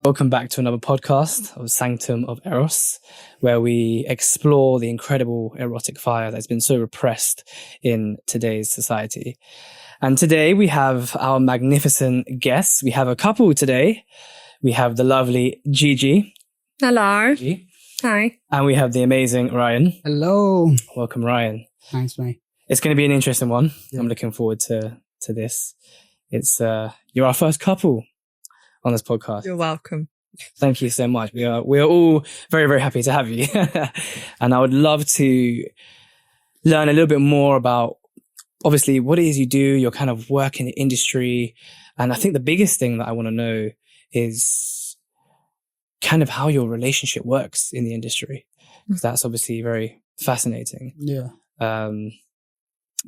Welcome back to another podcast of Sanctum of Eros, where we explore the incredible erotic fire that's been so repressed in today's society. And today we have our magnificent guests. We have a couple today. We have the lovely Gigi. Hello. Gigi. Hi. And we have the amazing Ryan. Hello. Welcome, Ryan. Thanks, mate. It's going to be an interesting one. Yeah. I'm looking forward to this. It's you're our first couple on this podcast. You're welcome. Thank you so much. We are all very, very happy to have you. And I would love to learn a little bit more about, obviously, what it is you do, your kind of work in the industry. And I think the biggest thing that I want to know is kind of how your relationship works in the industry, because that's obviously very fascinating. Yeah. But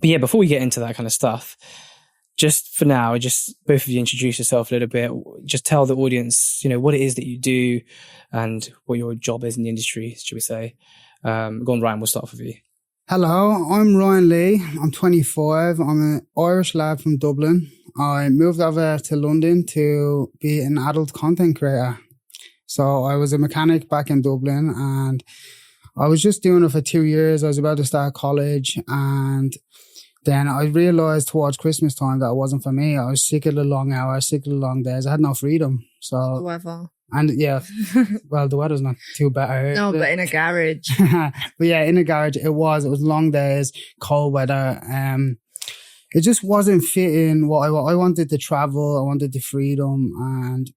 yeah, before we get into that kind of stuff, just for now, just both of you introduce yourself a little bit. Just tell the audience, what it is that you do and what your job is in the industry, should we say. Go on, Ryan, we'll start off with you. Hello, I'm Ryan Lee. I'm 25. I'm an Irish lad from Dublin. I moved over to London to be an adult content creator. So I was a mechanic back in Dublin and I was just doing it for 2 years. I was about to start college and then I realised towards Christmas time that it wasn't for me. I was sick of the long hours, sick of the long days. I had no freedom. So The weather. And yeah, well, the weather's not too bad. No, but in a garage. But yeah, in a garage, it was long days, cold weather. It just wasn't fitting what I wanted to travel. I wanted the freedom. And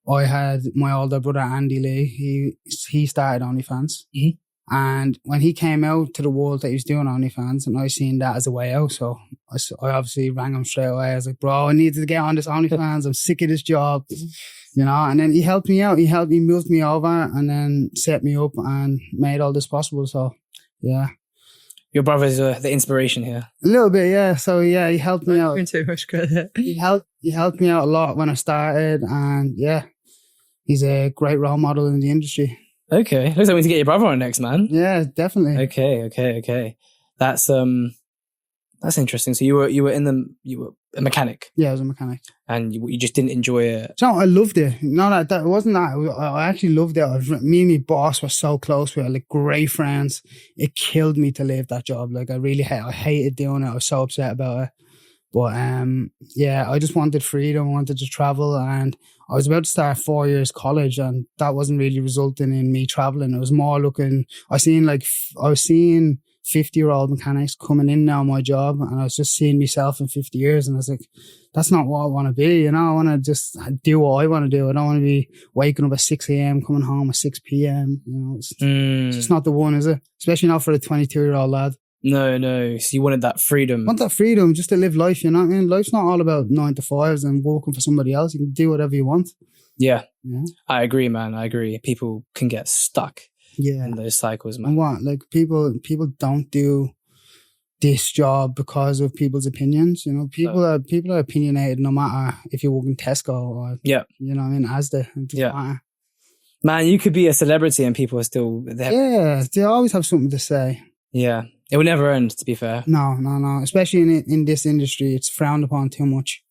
I had my older brother, Andy Lee. He started OnlyFans. Mm-hmm. And when he came out to the world that he was doing OnlyFans, and I seen that as a way out, so I obviously rang him straight away. I was like, bro, I need to get on this OnlyFans. I'm sick of this job, And then he helped me out. He moved me over and then set me up and made all this possible. So, yeah. Your brother's the inspiration here. A little bit, yeah. So, yeah, he helped me out. Too much credit. He helped me out a lot when I started, and yeah, he's a great role model in the industry. Okay. Looks like we need to get your brother on next, man. Yeah, definitely. Okay. That's interesting. So you were a mechanic. Yeah, I was a mechanic. And you just didn't enjoy it. No, I loved it. No, that wasn't that. I actually loved it. Me and my boss were so close. We were like great friends. It killed me to leave that job. Like I hated doing it. I was so upset about it. But yeah, I just wanted freedom. I wanted to travel, and I was about to start 4 years college, and that wasn't really resulting in me traveling. It was more looking. I was seeing 50-year-old mechanics coming in now my job, and I was just seeing myself in 50 years, and I was like, that's not what I want to be. I want to just do what I want to do. I don't want to be waking up at 6 a.m., coming home at 6 p.m. It's just not the one, is it? Especially not for a 22-year-old lad. No. So you wanted that freedom. I want that freedom just to live life, what I mean? Life's not all about 9 to 5s and working for somebody else. You can do whatever you want. Yeah. I agree, man. I agree. People can get stuck in those cycles, man. And what? Like people don't do this job because of people's opinions. People are opinionated no matter if you work in Tesco or Asda. Matter. Man, you could be a celebrity and people are still there. Yeah, they always have something to say. Yeah. It will never end, to be fair. No. Especially in this industry, it's frowned upon too much.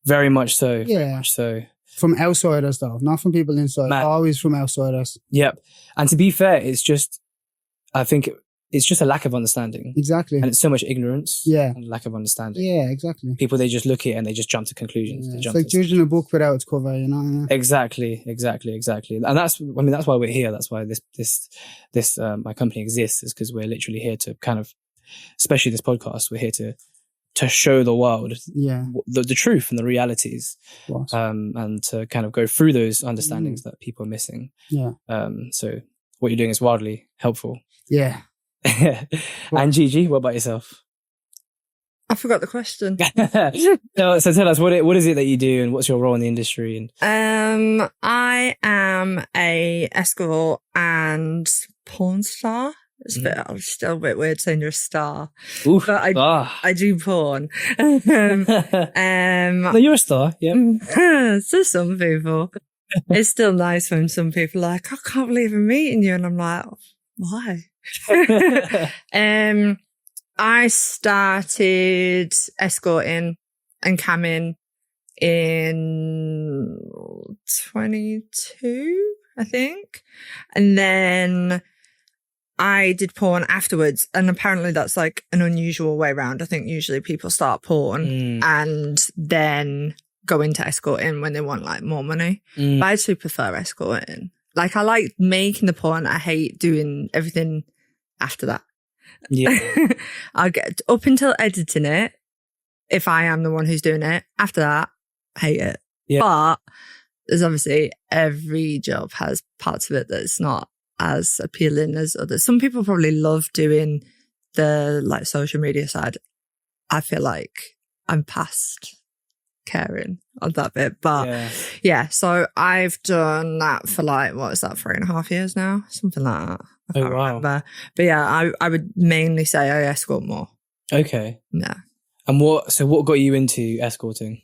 Very much so. Yeah. Very much so. From outsiders, though. Not from people inside. Always from outsiders. Yep. And to be fair, I think it's just a lack of understanding. Exactly. And it's so much ignorance. Yeah. And lack of understanding. Yeah, exactly. People, they just look at it and they just jump to conclusions. Yeah. It's like judging a book without its cover, Yeah. Exactly. And that's why we're here. That's why this my company exists, is because we're literally here to kind of, especially this podcast, we're here to show the world the truth and the realities, and to kind of go through those understandings that people are missing. Yeah. So what you're doing is wildly helpful. Yeah. And Gigi, what about yourself? I forgot the question. No, so tell us, what is it that you do and what's your role in the industry? And I am a escort and porn star. It's still a bit weird saying you're a star. Oof, but I do porn. No, you're a star, yeah. To some people. It's still nice when some people are like, I can't believe I'm meeting you. And I'm like, why? I started escorting and camming in 22, I think. And then I did porn afterwards. And apparently that's like an unusual way around. I think usually people start porn and then go into escorting when they want like more money. But I actually prefer escorting. Like I like making the porn. I hate doing everything after that. Yeah. I'll get up until editing it if I am the one who's doing it. After that, I hate it. Yeah. But there's obviously every job has parts of it that's not as appealing as others. Some people probably love doing the like social media side. I feel like I'm past caring on that bit. But yeah, so I've done that for like, what is that, 3.5 years now? Something like that. I can't remember. But yeah, I would mainly say I escort more. Okay. Yeah. And what got you into escorting?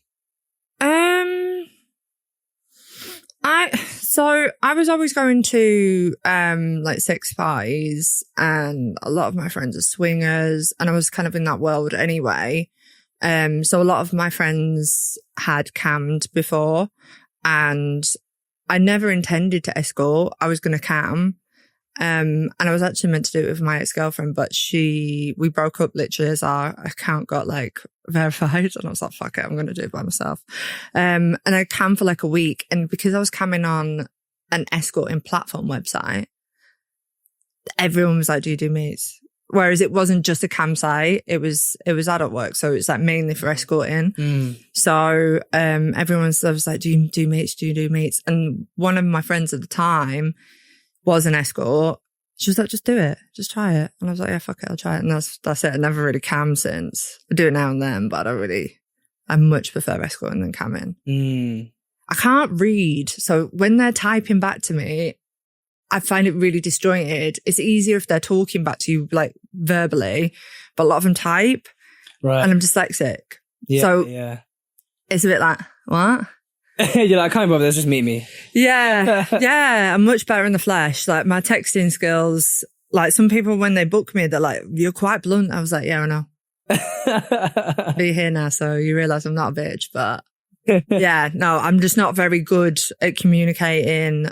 I was always going to like sex parties, and a lot of my friends are swingers, and I was kind of in that world anyway. So a lot of my friends had cammed before, and I never intended to escort. I was going to cam. And I was actually meant to do it with my ex-girlfriend, but we broke up literally as our account got like verified, and I was like, fuck it, I'm going to do it by myself. And I cammed for like a week, and because I was camming on an escorting platform website, everyone was like, do you do meets? Whereas it wasn't just a cam site, it was adult work. So it's like mainly for escorting. So, everyone was like, do you do meets? Do you do meets? And one of my friends at the time was an escort. She was like, just do it. Just try it. And I was like, yeah, fuck it, I'll try it. And that's it. I never really cam since. I do it now and then, but I much prefer escorting than camming. I can't read. So when they're typing back to me, I find it really disjointed. It's easier if they're talking back to you like verbally, but a lot of them type. Right. And I'm dyslexic. Yeah. So it's a bit like, what? You're like, I can't bother, just meet me. Yeah. Yeah. I'm much better in the flesh. Like my texting skills, like some people when they book me, they're like, you're quite blunt. I was like, yeah, I know. Be here now, so you realise I'm not a bitch. But yeah, no, I'm just not very good at communicating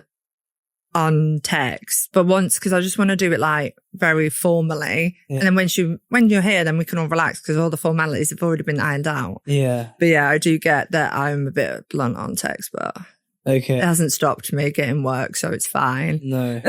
on text. But because I just want to do it like very formally. And then when you're here, then we can all relax because all the formalities have already been ironed out. Yeah. But yeah, I do get that I'm a bit blunt on text, but it hasn't stopped me getting work, so it's fine. No.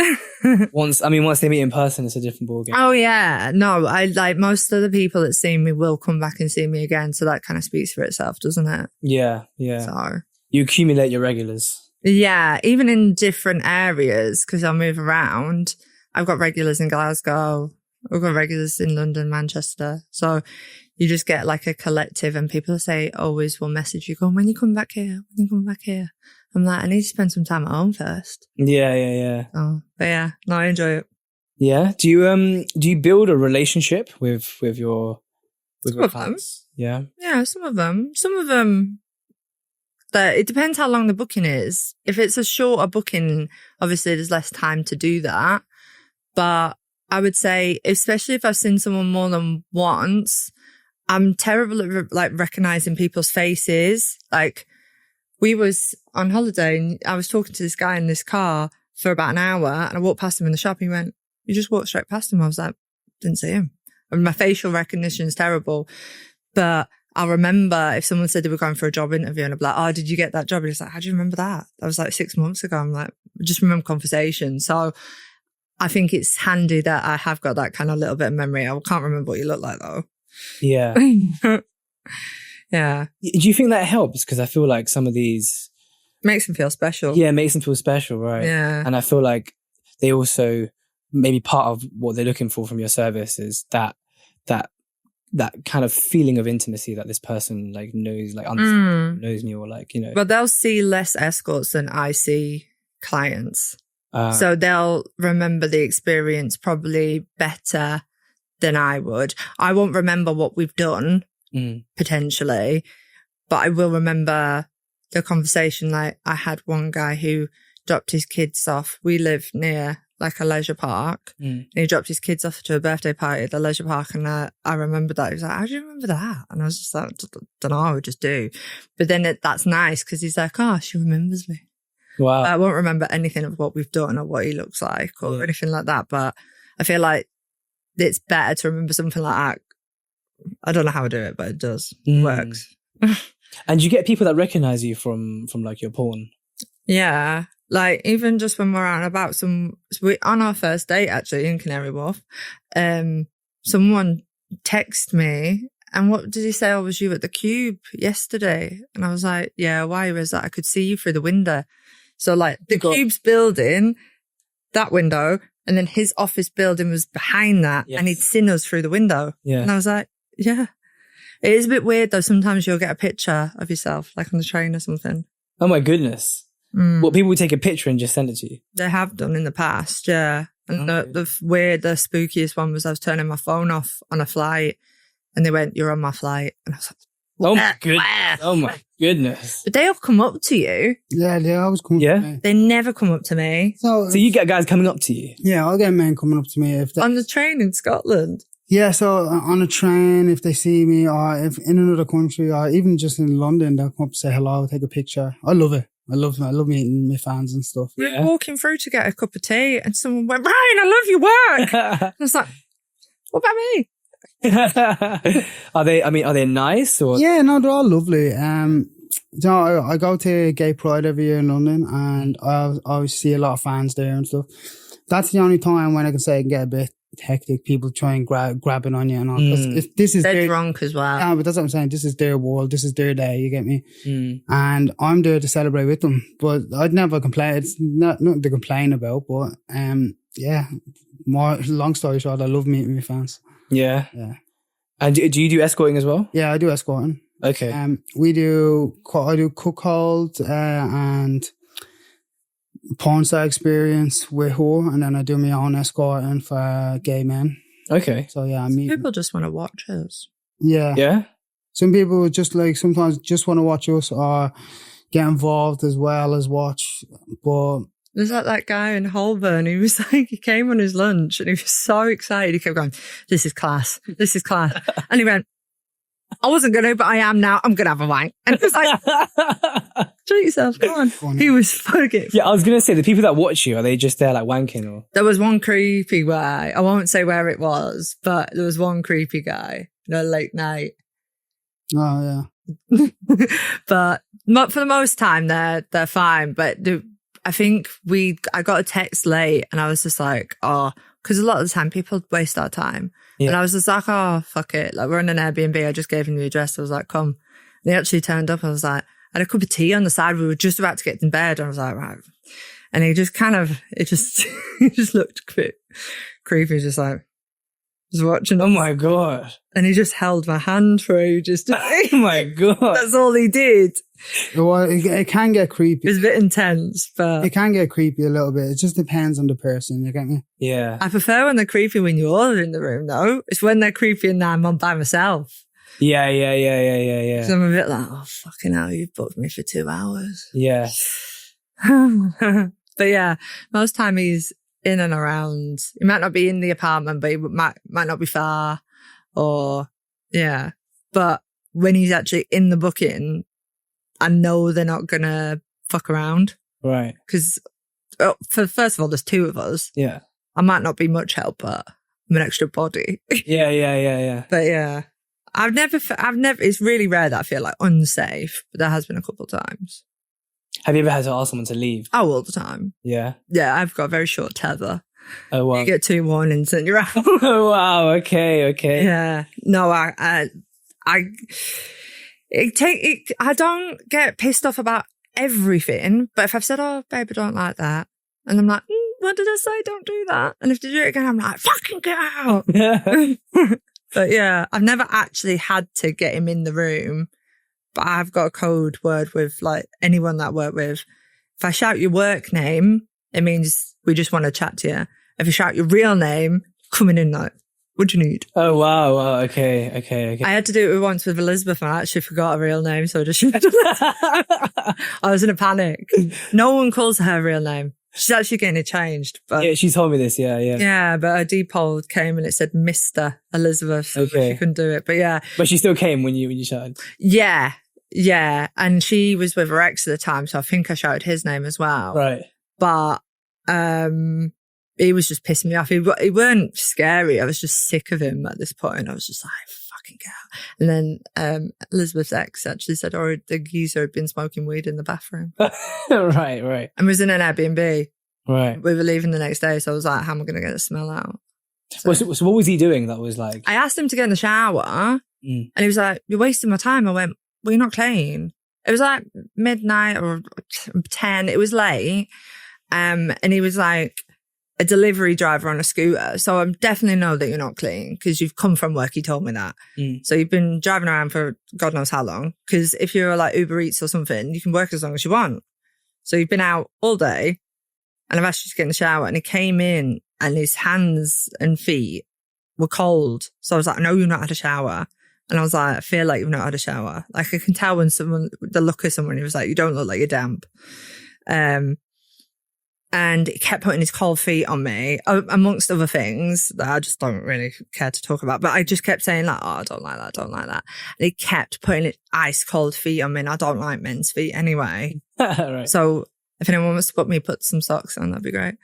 Once they meet in person, it's a different ballgame. Oh yeah. No, I like most of the people that see me will come back and see me again. So that kind of speaks for itself, doesn't it? Yeah. Yeah. So you accumulate your regulars. Yeah, even in different areas, because I'll move around. I've got regulars in Glasgow. I've got regulars in London, Manchester. So you just get like a collective, and people say always will message you going, when you come back here, when you come back here. I'm like, I need to spend some time at home first. Yeah. Oh, but yeah, no, I enjoy it. Yeah. Do you build a relationship with your clients? Yeah. Yeah, some of them. Some of them. That it depends how long the booking is. If it's a shorter booking, obviously there's less time to do that. But I would say, especially if I've seen someone more than once, I'm terrible at like recognizing people's faces. Like we was on holiday and I was talking to this guy in this car for about an hour, and I walked past him in the shop and he went, you just walked straight past him. I was like, didn't see him. I mean, my facial recognition is terrible, but I remember if someone said they were going for a job interview and I'd be like, oh, did you get that job? And he's like, how do you remember that? That was like 6 months ago. I'm like, I just remember conversation. So I think it's handy that I have got that kind of little bit of memory. I can't remember what you look like though. Yeah. Yeah. Do you think that helps? Because I feel like some of these makes them feel special. Yeah, it makes them feel special, right? Yeah. And I feel like they also, maybe part of what they're looking for from your service is that kind of feeling of intimacy that this person like knows, like knows me, or like, you know. But they'll see less escorts than I see clients. So they'll remember the experience probably better than I would. I won't remember what we've done, potentially, but I will remember the conversation. Like I had one guy who dropped his kids off. We live near like a leisure park, and he dropped his kids off to a birthday party at the leisure park, and I remembered that. He was like, how do you remember that? And I was just like, don't know, I would just do. But then that's nice because he's like, oh, she remembers me. Wow. I won't remember anything of what we've done or what he looks like or anything like that. But I feel like it's better to remember something like that. I don't know how I do it, but it does. It works. And you get people that recognize you from like your porn. Yeah. Like even just when we're out and about, on our first date actually in Canary Wharf, someone texted me and what did he say? Oh, was you at the Cube yesterday? And I was like, yeah, why was that? I could see you through the window. So like the Cube's building, that window, and then his office building was behind that and he'd seen us through the window. Yeah. And I was like, yeah. It is a bit weird though. Sometimes you'll get a picture of yourself like on the train or something. Oh my goodness. Well, people would take a picture and just send it to you. They have done in the past, yeah. And the spookiest one was I was turning my phone off on a flight and they went, you're on my flight. And I was like, oh my goodness. Oh my goodness. But they'll come up to you. Yeah, they always come up to me. They never come up to me. So you get guys coming up to you? Yeah, I'll get men coming up to me. On the train in Scotland? Yeah, so on a train, if they see me or if in another country or even just in London, they'll come up and say hello, take a picture. I love it. I love meeting my fans and stuff. We were walking through to get a cup of tea and someone went, Ryan, I love your work. I was like, what about me? Are they nice or? Yeah, no, they're all lovely. I go to Gay Pride every year in London and I always see a lot of fans there and stuff. That's the only time when I can say I can get a bit hectic. People try and grabbing on you and all. They're drunk as well. Yeah, but that's what I'm saying. This is their world. This is their day. You get me? And I'm there to celebrate with them. But I'd never complain. It's nothing to complain about. But yeah. More long story short, I love meeting my fans. Yeah. Yeah. And do you do escorting as well? Yeah, I do escorting. Okay. I do cookhold and porn star experience with her, and then I do my own escorting for gay men. Okay. So yeah, people just want to watch us. Yeah. Yeah. Some people sometimes just want to watch us or get involved as well as watch. But there's like that guy in Holborn. He was like, he came on his lunch and he was so excited. He kept going, "This is class. This is class." And he went, "I wasn't going to, but I am now. I'm going to have a wank." And it was like, treat yourself, come on. Funny. He was fucking. Yeah, I was going to say, the people that watch you, are they just there like wanking or? There was one creepy guy. I won't say where it was, but there was one creepy guy, late night. Oh, yeah. But for the most time, they're fine. But I think I got a text late and I was just like, oh, because a lot of the time people waste our time. Yeah. And I was just like, oh, fuck it. Like, we're in an Airbnb. I just gave him the address. I was like, come. And he actually turned up. I was like, I had a cup of tea on the side. We were just about to get in bed. And I was like, right. And he just he just looked a bit creepy. Just like, just watching. Oh my God. And he just held my hand for ages. Oh my God. That's all he did. Well, it can get creepy. It's a bit intense, but it can get creepy a little bit. It just depends on the person, you get me? Yeah. I prefer when they're creepy when you're in the room, though. It's when they're creepy and I'm on by myself. Yeah. So I'm a bit like, oh, fucking hell, you've booked me for 2 hours. Yeah. But yeah, most time he's in and around. He might not be in the apartment, but he might not be far. Or, yeah. But when he's actually in the booking, I know they're not going to fuck around. Right. Because, first of all, there's 2 of us. Yeah. I might not be much help, but I'm an extra body. Yeah. But yeah, I've never, it's really rare that I feel like unsafe, but there has been a couple of times. Have you ever had to ask someone to leave? Oh, all the time. Yeah. Yeah, I've got a very short tether. Oh, wow. You get 2 warnings and you're out. Oh, wow. Okay. Yeah. No, I don't get pissed off about everything, but if I've said, oh, babe, I don't like that, and I'm like, what did I say? Don't do that. And if they do it again, I'm like, fucking get out. But yeah, I've never actually had to get him in the room, but I've got a code word with like anyone that I work with. If I shout your work name, it means we just want to chat to you. If you shout your real name, coming in like, what do you need? Oh, wow. Okay. I had to do it once with Elizabeth and I actually forgot her real name, so I just shouted. I was in a panic. No one calls her her real name. She's actually getting it changed. But yeah, she told me this, yeah. Yeah, but her depoll came and it said Mr. Elizabeth, so she couldn't do it. But yeah. But she still came when you shouted? Yeah. Yeah, and she was with her ex at the time, so I think I shouted his name as well. Right. But he was just pissing me off. He weren't scary. I was just sick of him at this point. I was just like, fucking go. And then Elizabeth's ex actually said, oh, the geezer had been smoking weed in the bathroom. Right. And was in an Airbnb. Right. We were leaving the next day, so I was like, how am I going to get the smell out? So what was he doing that was like... I asked him to get in the shower, and he was like, you're wasting my time. I went, well, you're not clean. It was like midnight or 10. It was late. And he was like a delivery driver on a scooter. So I definitely know that you're not clean because you've come from work. He told me that. So you've been driving around for God knows how long. Because if you're like Uber Eats or something, you can work as long as you want. So you've been out all day, and I've asked you to get in the shower. And he came in and his hands and feet were cold. So I was like, no, you've not had a shower. And I was like, I feel like you've not had a shower. Like I can tell when the look of someone, he was like, you don't look like you're damp. And he kept putting his cold feet on me, amongst other things that I just don't really care to talk about. But I just kept saying like, oh, I don't like that, I don't like that. And he kept putting his ice cold feet on me, and I don't like men's feet anyway. Right. So if anyone wants to put some socks on, that'd be great.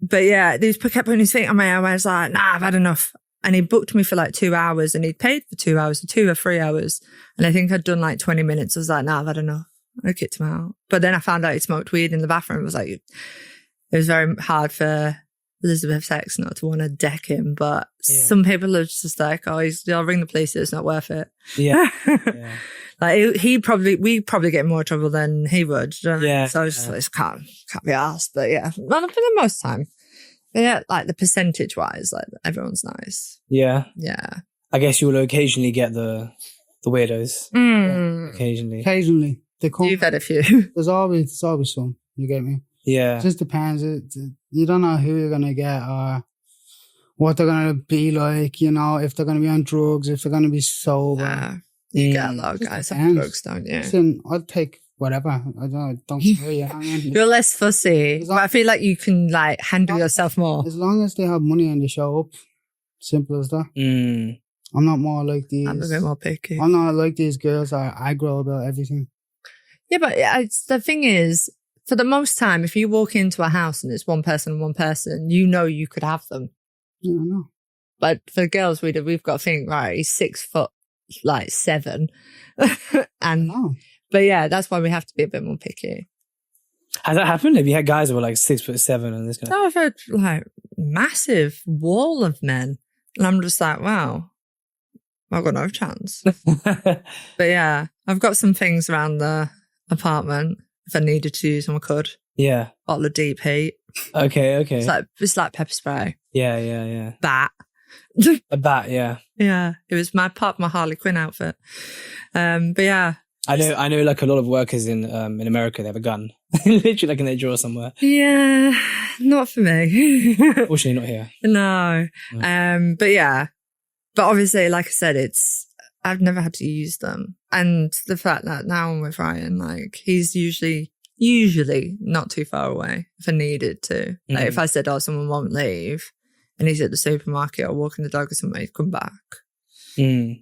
But yeah, he kept putting his feet on me, and I was like, nah, I've had enough. And he booked me for like 2 hours, and he'd paid for 2 hours, 2 or 3 hours. And I think I'd done like 20 minutes. I was like, nah, I've had enough. I kicked him out. But then I found out he smoked weed in the bathroom. It was like, it was very hard for Elizabeth's ex not to want to deck him. But some people are just like, oh, I'll ring the police. It's not worth it. Yeah. Like we'd probably get more trouble than he would. Yeah. So I was just like, can't be asked. But yeah, well, for the most time, yeah, like the percentage wise, like everyone's nice. Yeah. Yeah. I guess you will occasionally get the weirdos. Occasionally. They come. You've had a few. There's always some. You get me? Yeah. It just depends. You don't know who you're gonna get or what they're gonna be like. You know, if they're gonna be on drugs, if they're gonna be sober. You get a lot of guys on drugs, don't you? Listen, I'll take whatever. I don't care you hanging. You're less fussy. But I feel like you can like handle yourself more. As long as they have money and they show up. Simple as that. I'm not more like these. I'm a bit more picky. I'm not like these girls that I grow about everything. Yeah, but the thing is, for the most time, if you walk into a house and it's one person, you know you could have them. Yeah, I know. But for girls, we've got to think, right, he's 6 foot, like 7. But yeah, that's why we have to be a bit more picky. Has that happened? Have you had guys who were like 6'7" and this kind of... No, I've had like massive wall of men. And I'm just like, wow, I've got no chance. But yeah, I've got some things around the apartment. If I needed to use them, I could. Yeah. Bottle of deep heat. Okay. It's like pepper spray. Yeah. Bat. A bat, yeah. Yeah. It was my Harley Quinn outfit. But yeah. I know like a lot of workers in America, they have a gun. Literally like in their drawer somewhere. Yeah. Not for me. Fortunately not here. No. But yeah. But obviously, like I said, I've never had to use them. And the fact that now I'm with Ryan, like he's usually not too far away if I needed to. Like if I said, oh, someone won't leave and he's at the supermarket or walking the dog or something, he'd come back.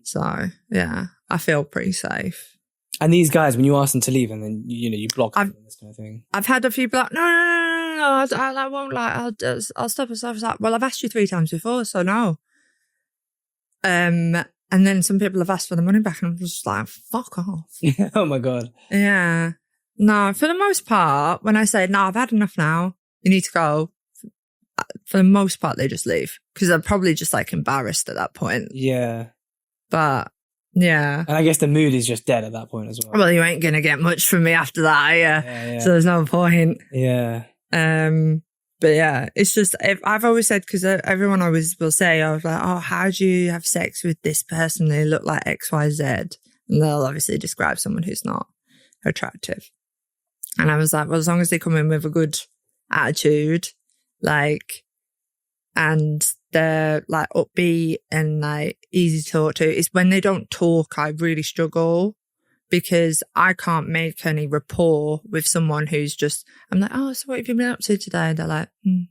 So yeah, I feel pretty safe. And these guys, when you ask them to leave and then, you block them and this kind of thing. I've had a few block, no, I won't I'll stop and stuff. Like, well, I've asked you 3 times before, so no. And then some people have asked for the money back and I'm just like, fuck off. Oh my God. Yeah. No, for the most part, when I say, no, I've had enough now, you need to go, for the most part, they just leave. Because they're probably just like embarrassed at that point. Yeah. But yeah. And I guess the mood is just dead at that point as well. Well, you ain't going to get much from me after that, yeah. So there's no point. Yeah. But yeah, it's just, I've always said, because everyone always will say, I was like, oh, how do you have sex with this person? They look like X, Y, Z. And they'll obviously describe someone who's not attractive. And I was like, well, as long as they come in with a good attitude, like, and they're like upbeat and like easy to talk to. It's when they don't talk, I really struggle. Because I can't make any rapport with someone who's just, I'm like, oh, so what have you been up to today? And they're like, I'm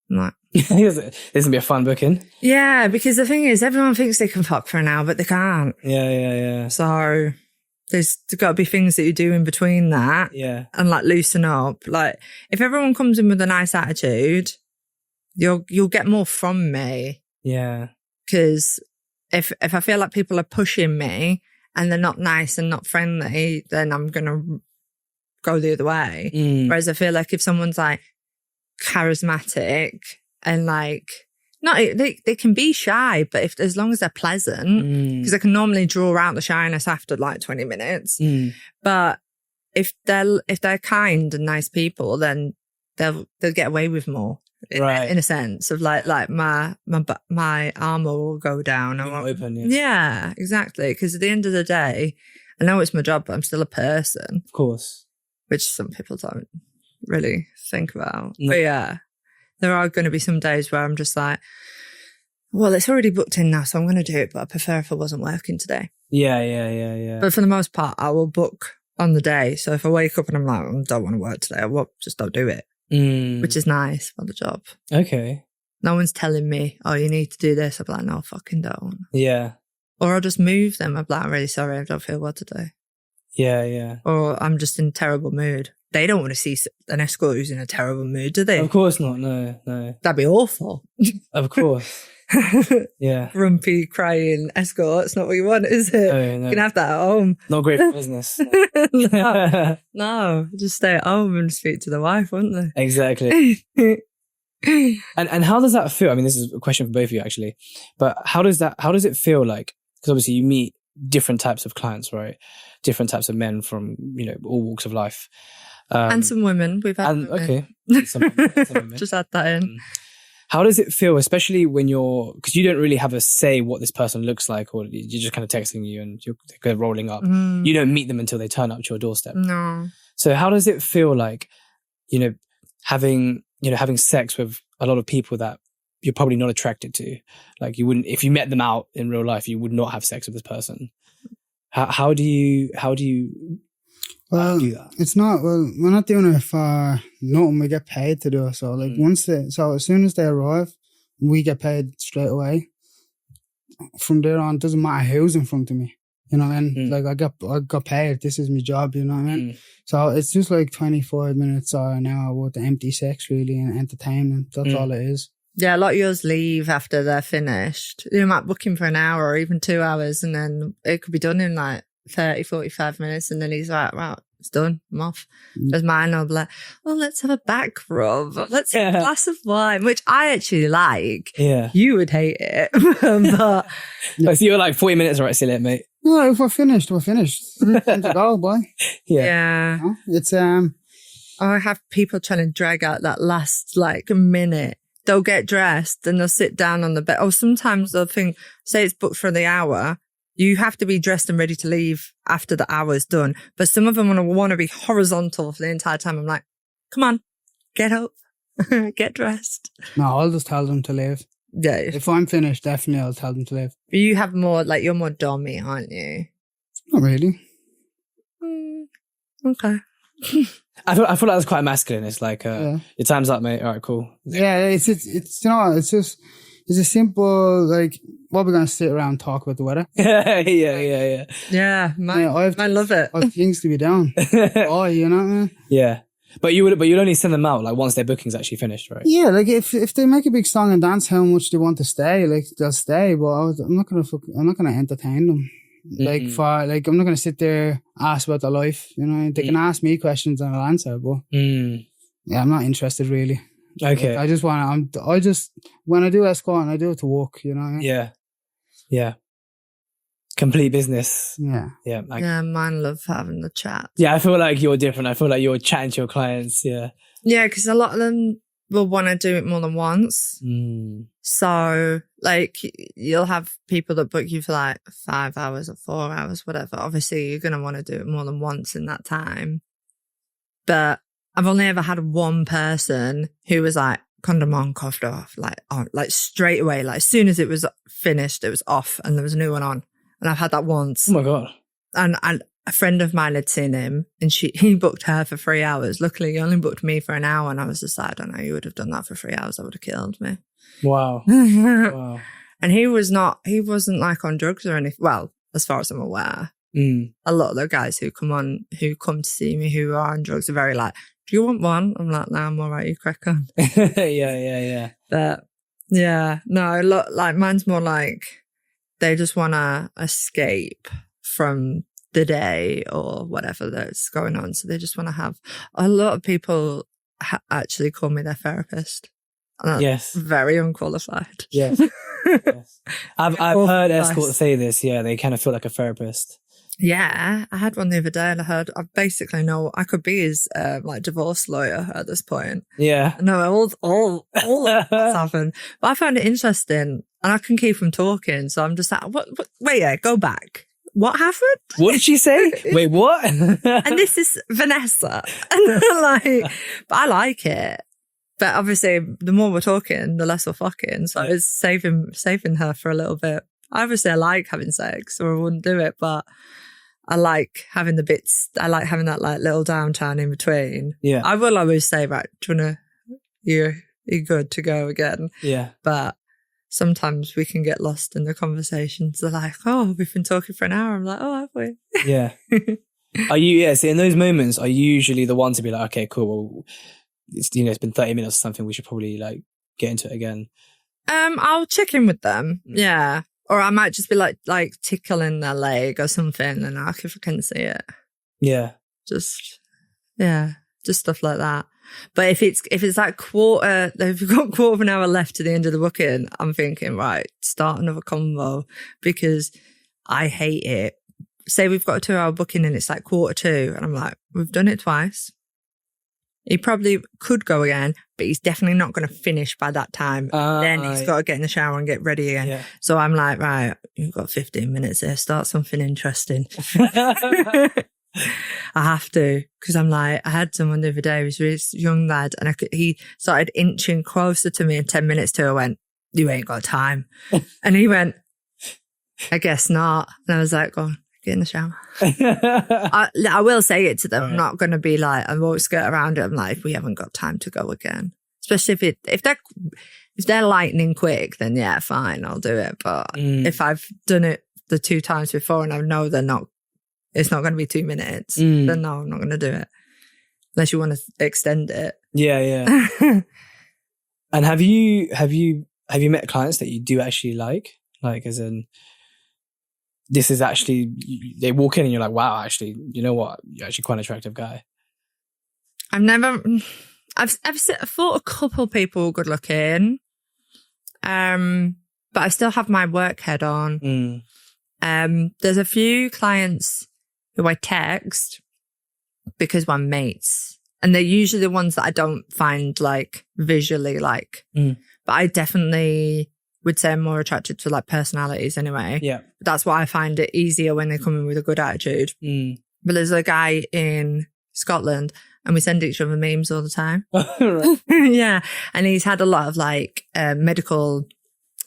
like, this is going to be a fun booking. Yeah, because the thing is, everyone thinks they can fuck for an hour, but they can't. Yeah. So, There's got to be things that you do in between that. Yeah. And like loosen up. Like if everyone comes in with a nice attitude, you'll get more from me. Yeah. Because if I feel like people are pushing me and they're not nice and not friendly, then I'm going to go the other way. Whereas I feel like if someone's like charismatic and like, they can be shy, but as long as they're pleasant, because they can normally draw out the shyness after like 20 minutes. But if they're kind and nice people, then they'll get away with more. In a sense of like my armor will go down. Open, yeah, exactly. Because at the end of the day, I know it's my job, but I'm still a person. Of course. Which some people don't really think about. No. But yeah, there are going to be some days where I'm just like, well, it's already booked in now, so I'm going to do it, but I prefer if I wasn't working today. Yeah. But for the most part, I will book on the day. So if I wake up and I'm like, I don't want to work today, just don't do it. Which is nice for the job. Okay. No one's telling me, oh, you need to do this. I'm like, no, fucking don't. Yeah. Or I'll just move them. I'm like, I'm really sorry, I don't feel well today. Yeah. Or I'm just in a terrible mood. They don't want to see an escort who's in a terrible mood, do they? Of course not. No. That'd be awful. Of course. Yeah. Grumpy, crying escort. It's not what you want, is it? No. You can have that at home. Not great for business. No, just stay at home and speak to the wife, wouldn't they? Exactly. And how does that feel? I mean, this is a question for both of you, actually. But how does it feel like? Because obviously you meet different types of clients, right? Different types of men from, all walks of life. And some women. We've had women. Okay. Some women. Just add that in. How does it feel, especially when because you don't really have a say what this person looks like, or you're just kind of texting you and they're rolling up. You don't meet them until they turn up to your doorstep. No. So how does it feel like, having sex with a lot of people that you're probably not attracted to? Like you wouldn't, if you met them out in real life, you would not have sex with this person. How do you Well, do that? It's not, we're not doing it for nothing. We get paid to do it. So like so as soon as they arrive, we get paid straight away. From there on, it doesn't matter who's in front of me. You know what I mean? Like I got paid. This is my job, you know what I mean? So it's just like 25 minutes or an hour worth of empty sex really and entertainment. That's all it is. Yeah, a lot of yours leave after they're finished. You might book him for an hour or even 2 hours and then it could be done in like 30, 45 minutes and then he's like, right, it's done, I'm off. Whereas mine will be like, oh, let's have a back rub. Let's have a glass of wine, which I actually like. Yeah. You would hate it. But So you're like 40 minutes, right? See you later, mate. No, if we're finished, we're finished. Time to go, boy. yeah. You know? It's I have people trying to drag out that last like minute. They'll get dressed and they'll sit down on the bed. Or sometimes they'll think, say it's booked for the hour. You have to be dressed and ready to leave after the hour's done. But some of them want to be horizontal for the entire time. I'm like, come on, get up, get dressed. no, I'll just tell them to leave. Yeah. If I'm finished, definitely I'll tell them to leave. You have more, like, you're more dommy, aren't you? Not really. Okay. I feel like that's quite masculine. It's like, your time's up, mate. All right, cool. Yeah, it's it's a simple, like, what we're going to sit around and talk about the weather. Yeah. Yeah, I love it. I have things to be done. Oh, you know what I mean? Yeah. But you'd only send them out like once their booking's actually finished, right? Yeah, like if they make a big song and dance how much they want to stay, like they'll stay. But I'm not gonna entertain them. I'm not gonna sit there ask about their life. You know, they can ask me questions and I'll answer. But yeah, I'm not interested really. Okay. Like, when I do escorting, I do it to work. You know what I mean? Yeah. Complete business. Yeah. Yeah. Yeah, mine love having the chat. Yeah, I feel like you're different. I feel like you're chatting to your clients. Yeah. Yeah, because a lot of them will want to do it more than once. So, like, you'll have people that book you for like 5 hours or 4 hours, whatever. Obviously, you're going to want to do it more than once in that time. But I've only ever had one person who was like, condom on, coughed off, like straight away. Like, as soon as it was finished, it was off and there was a new one on. And I've had that once. Oh my God. And a friend of mine had seen him and he booked her for 3 hours. Luckily, he only booked me for an hour. And I was just like, I don't know, you would have done that for 3 hours. I would have killed me. Wow. Wow. And he wasn't like on drugs or anything. Well, as far as I'm aware. A lot of the guys who come to see me who are on drugs are very like, do you want one? I'm like, nah, I'm all right, you crack on. Yeah. But yeah, no, like mine's more like they just want to escape from the day or whatever that's going on. So they just want to have, a lot of people actually call me their therapist. Yes. Very unqualified. Yes. Yes. I've heard escorts say this. Yeah, they kind of feel like a therapist. Yeah, I had one the other day, and I basically know I could be his like divorce lawyer at this point. Yeah, no, all that's happened, but I found it interesting, and I can keep him talking. So I'm just like, what? Wait, yeah, go back. What happened? What did she say? Wait, what? And this is Vanessa, like, but I like it. But obviously, the more we're talking, the less we're fucking. So it's saving her for a little bit. Obviously, I like having sex, or I wouldn't do it, but I like having the bits. I like having that like little downtime in between. Yeah, I will always say, right, do you wanna, you're good to go again. Yeah, but sometimes we can get lost in the conversations. They're like, oh, we've been talking for an hour. I'm like, oh, have we? Yeah. Are you? Yeah. So in those moments, are you usually the one to be like, okay, cool. Well, it's been 30 minutes or something. We should probably like get into it again. I'll check in with them. Yeah. Or I might just be like tickling their leg or something and ask if I can see it. Yeah. Just stuff like that. But if it's like if you've got quarter of an hour left to the end of the booking, I'm thinking, right, start another convo, because I hate it. Say we've got a 2-hour booking and it's like 1:45, and I'm like, we've done it twice. He probably could go again, but he's definitely not going to finish by that time. Then he's got to get in the shower and get ready again. Yeah. So I'm like, right, you've got 15 minutes there. Start something interesting. I have to, because I'm like, I had someone the other day, he was a really young lad, and he started inching closer to me, and 10 minutes to, I went, you ain't got time. And he went, I guess not. And I was like, go on, get in the shower. I will say it to them. Right. I'm not going to be like, I won't skirt around it. I'm like, we haven't got time to go again. Especially if they're lightning quick, then yeah, fine, I'll do it. But if I've done it the 2 times before and I know it's not going to be 2 minutes, then no, I'm not going to do it. Unless you want to extend it. Yeah. And have you met clients that you do actually like? Like, as in, this is actually, they walk in and you're like, wow, actually, you know what? You're actually quite an attractive guy. I've thought a couple people were good looking. But I still have my work head on. There's a few clients who I text because we're mates, and they're usually the ones that I don't find like visually like, but I definitely would say I'm more attracted to like personalities anyway. Yeah. That's why I find it easier when they come in with a good attitude. But there's a guy in Scotland and we send each other memes all the time. Yeah. And he's had a lot of like medical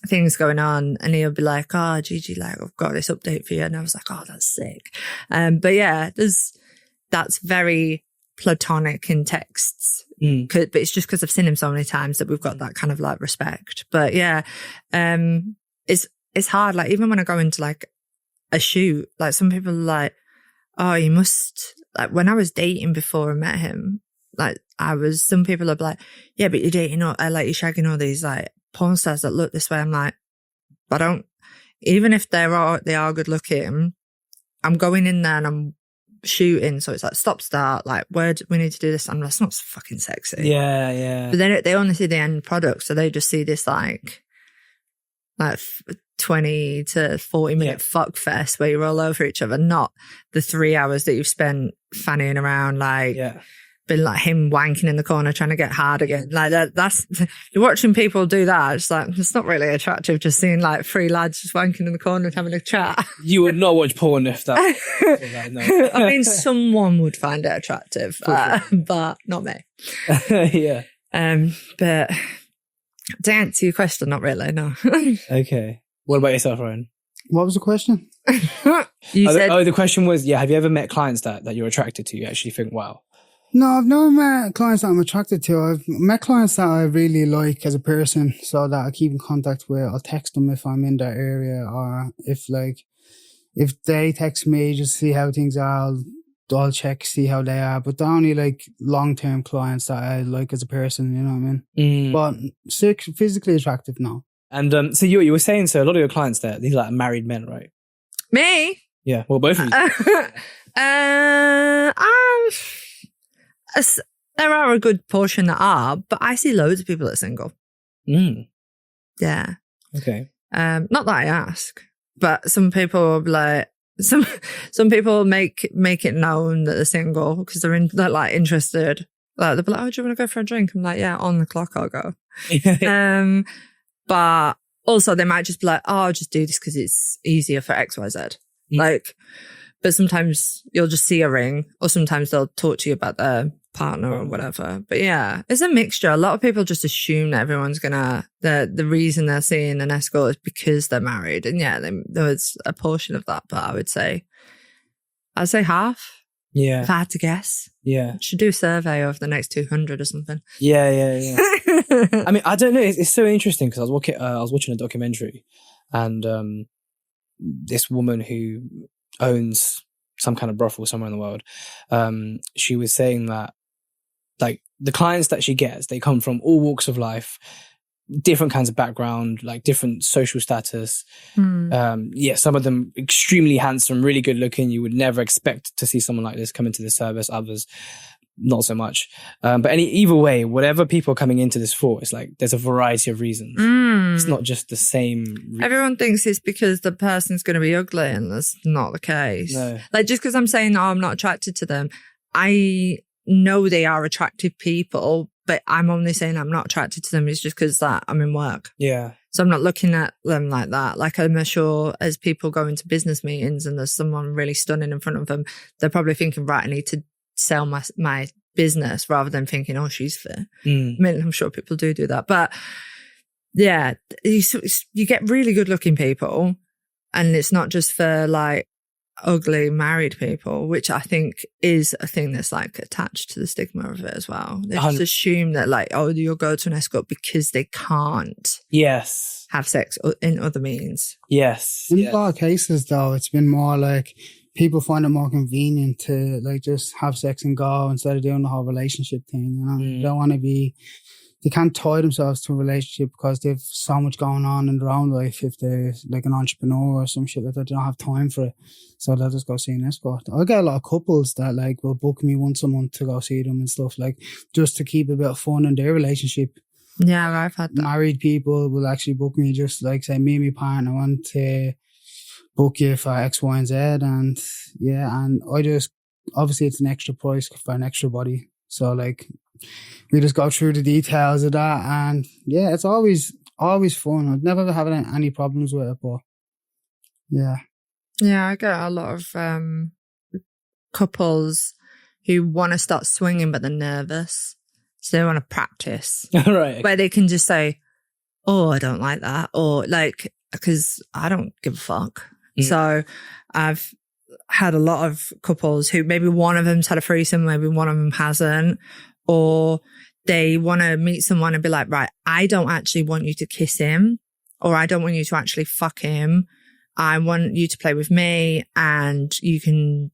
things going on, and he'll be like, oh, Gigi, like, I've got this update for you. And I was like, oh, that's sick. But yeah, that's very platonic in texts. But it's just because I've seen him so many times that we've got that kind of like respect. But yeah, it's hard. Like, even when I go into like a shoot, like some people are like, oh, you must, like when I was dating before I met him, like some people are like, yeah, but you're dating, like you're shagging all these like porn stars that look this way. I'm like, I don't, even if they are good looking, I'm going in there and I'm shooting, so it's like stop start, like where we need to do this. I'm like, it's not fucking sexy. Yeah. But then they only see the end product, so they just see this like 20 to 40 minute fuck fest where you roll over each other, not the 3 hours that you've spent fannying around, like been like him wanking in the corner trying to get hard again. Like that's you're watching people do that. It's like, it's not really attractive just seeing like 3 lads just wanking in the corner and having a chat. You would not watch porn if that. No. I mean, someone would find it attractive, but not me. Yeah. But to answer your question, not really, no. Okay. What about yourself, Ryan? What was the question? The question was, have you ever met clients that you're attracted to? You actually think, wow. No, I've never met clients that I'm attracted to. I've met clients that I really like as a person, so that I keep in contact with. I'll text them if I'm in that area, or if like if they text me just to see how things are, I'll check, see how they are. But they're only like long-term clients that I like as a person, you know what I mean? But physically attractive, no. And so you were saying, so a lot of your clients there, these are like married men, right? Me? Yeah, well, both of you. There are a good portion that are, but I see loads of people that are single. Yeah. Okay. Not that I ask, but some people will be like, some people make it known that they're single because they're like interested. Like they'll be like, "Oh, do you want to go for a drink?" I'm like, "Yeah, on the clock, I'll go." But also they might just be like, "Oh, I'll just do this because it's easier for XYZ." Like, but sometimes you'll just see a ring, or sometimes they'll talk to you about their partner or whatever. But yeah, it's a mixture. A lot of people just assume that everyone's gonna, the reason they're seeing an escort is because they're married. And yeah, there was a portion of that, but I'd say half. Yeah. If I had to guess. Yeah. Should do a survey of the next 200 or something. Yeah. I mean, I don't know. It's so interesting because I was watching a documentary, and this woman who owns some kind of brothel somewhere in the world, she was saying that, like, the clients that she gets, they come from all walks of life, different kinds of background, like different social status. Some of them extremely handsome, really good looking. You would never expect to see someone like this come into the service. Others, not so much. But either way, whatever people are coming into this for, it's like there's a variety of reasons. It's not just the same. Everyone thinks it's because the person's going to be ugly, and that's not the case. No. Like, just because I'm saying, I'm not attracted to them, I know they are attractive people, but I'm only saying I'm not attracted to them is just because that I'm in work. Yeah. So I'm not looking at them like that. Like, I'm sure as people go into business meetings and there's someone really stunning in front of them, they're probably thinking, right, I need to sell my business, rather than thinking, oh, she's fit. I mean, I'm sure people do that. But yeah, you get really good looking people, and it's not just for like ugly married people, which I think is a thing that's like attached to the stigma of it as well. They just assume that like, oh, you'll go to an escort because they can't have sex in other means. Yes. In a lot of cases though, it's been more like people find it more convenient to like just have sex and go instead of doing the whole relationship thing. You know, they don't want to be, they can't tie themselves to a relationship because they've so much going on in their own life. If they're like an entrepreneur or some shit like that, they don't have time for it. So they'll just go see an escort. I get a lot of couples that like will book me once a month to go see them and stuff, like just to keep a bit of fun in their relationship. Yeah, I've had that. Married people will actually book me, just like say, me and my partner want to book you for X, Y, and Z. And yeah, and I just, obviously it's an extra price for an extra body. So like, we just go through the details of that, and yeah, it's always fun. I've never had any problems with it, but yeah. Yeah, I get a lot of couples who want to start swinging, but they're nervous. So they want to practice. Right. Where they can just say, oh, I don't like that. Or like, because I don't give a fuck. So I've had a lot of couples who maybe one of them's had a threesome, maybe one of them hasn't. Or they want to meet someone and be like, right, I don't actually want you to kiss him, or I don't want you to actually fuck him. I want you to play with me, and you can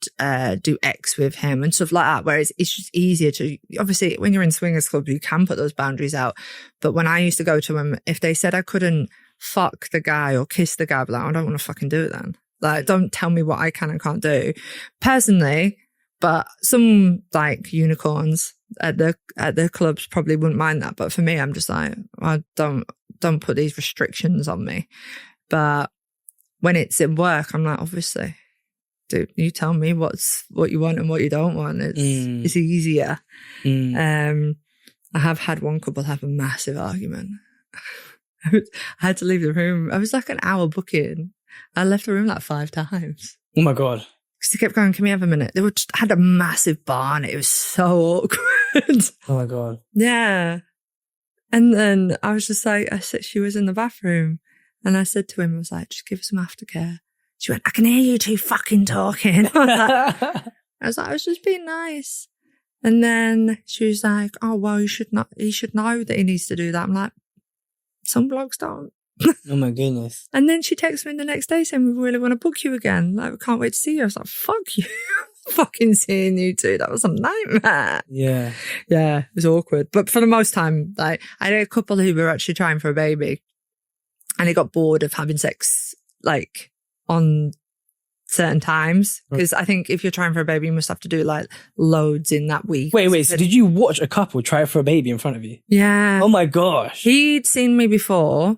do X with him and stuff like that. Whereas it's just easier to, obviously, when you're in swingers club, you can put those boundaries out. But when I used to go to them, if they said I couldn't fuck the guy or kiss the guy, I'd be like, I don't want to fucking do it then. Like, don't tell me what I can and can't do. Personally, but some like unicorns at the clubs probably wouldn't mind that. But for me, I'm just like, I don't put these restrictions on me. But when it's in work, I'm like, obviously, dude, you tell me what you want and what you don't want. It's easier. I have had one couple have a massive argument. I had to leave the room. I was like an hour booking. I left the room like 5 times. Oh my God. Because they kept going, can we have a minute? They had a massive bar and it was so awkward. Oh my God. Yeah. And then I was just like, she was in the bathroom. And I said to him, I was like, just give her some aftercare. She went, I can hear you two fucking talking. I was like, I was just being nice. And then she was like, oh, well, he should know that he needs to do that. I'm like, some blokes don't. Oh my goodness. And then she texted me the next day saying, we really want to book you again. Like, we can't wait to see you. I was like, fuck you. Fucking seeing you too. That was a nightmare. Yeah. Yeah, it was awkward. But for the most time, like, I had a couple who were actually trying for a baby and they got bored of having sex, like, on certain times. Because I think if you're trying for a baby, you must have to do like loads in that week. Wait. So did you watch a couple try for a baby in front of you? Yeah. Oh my gosh. He'd seen me before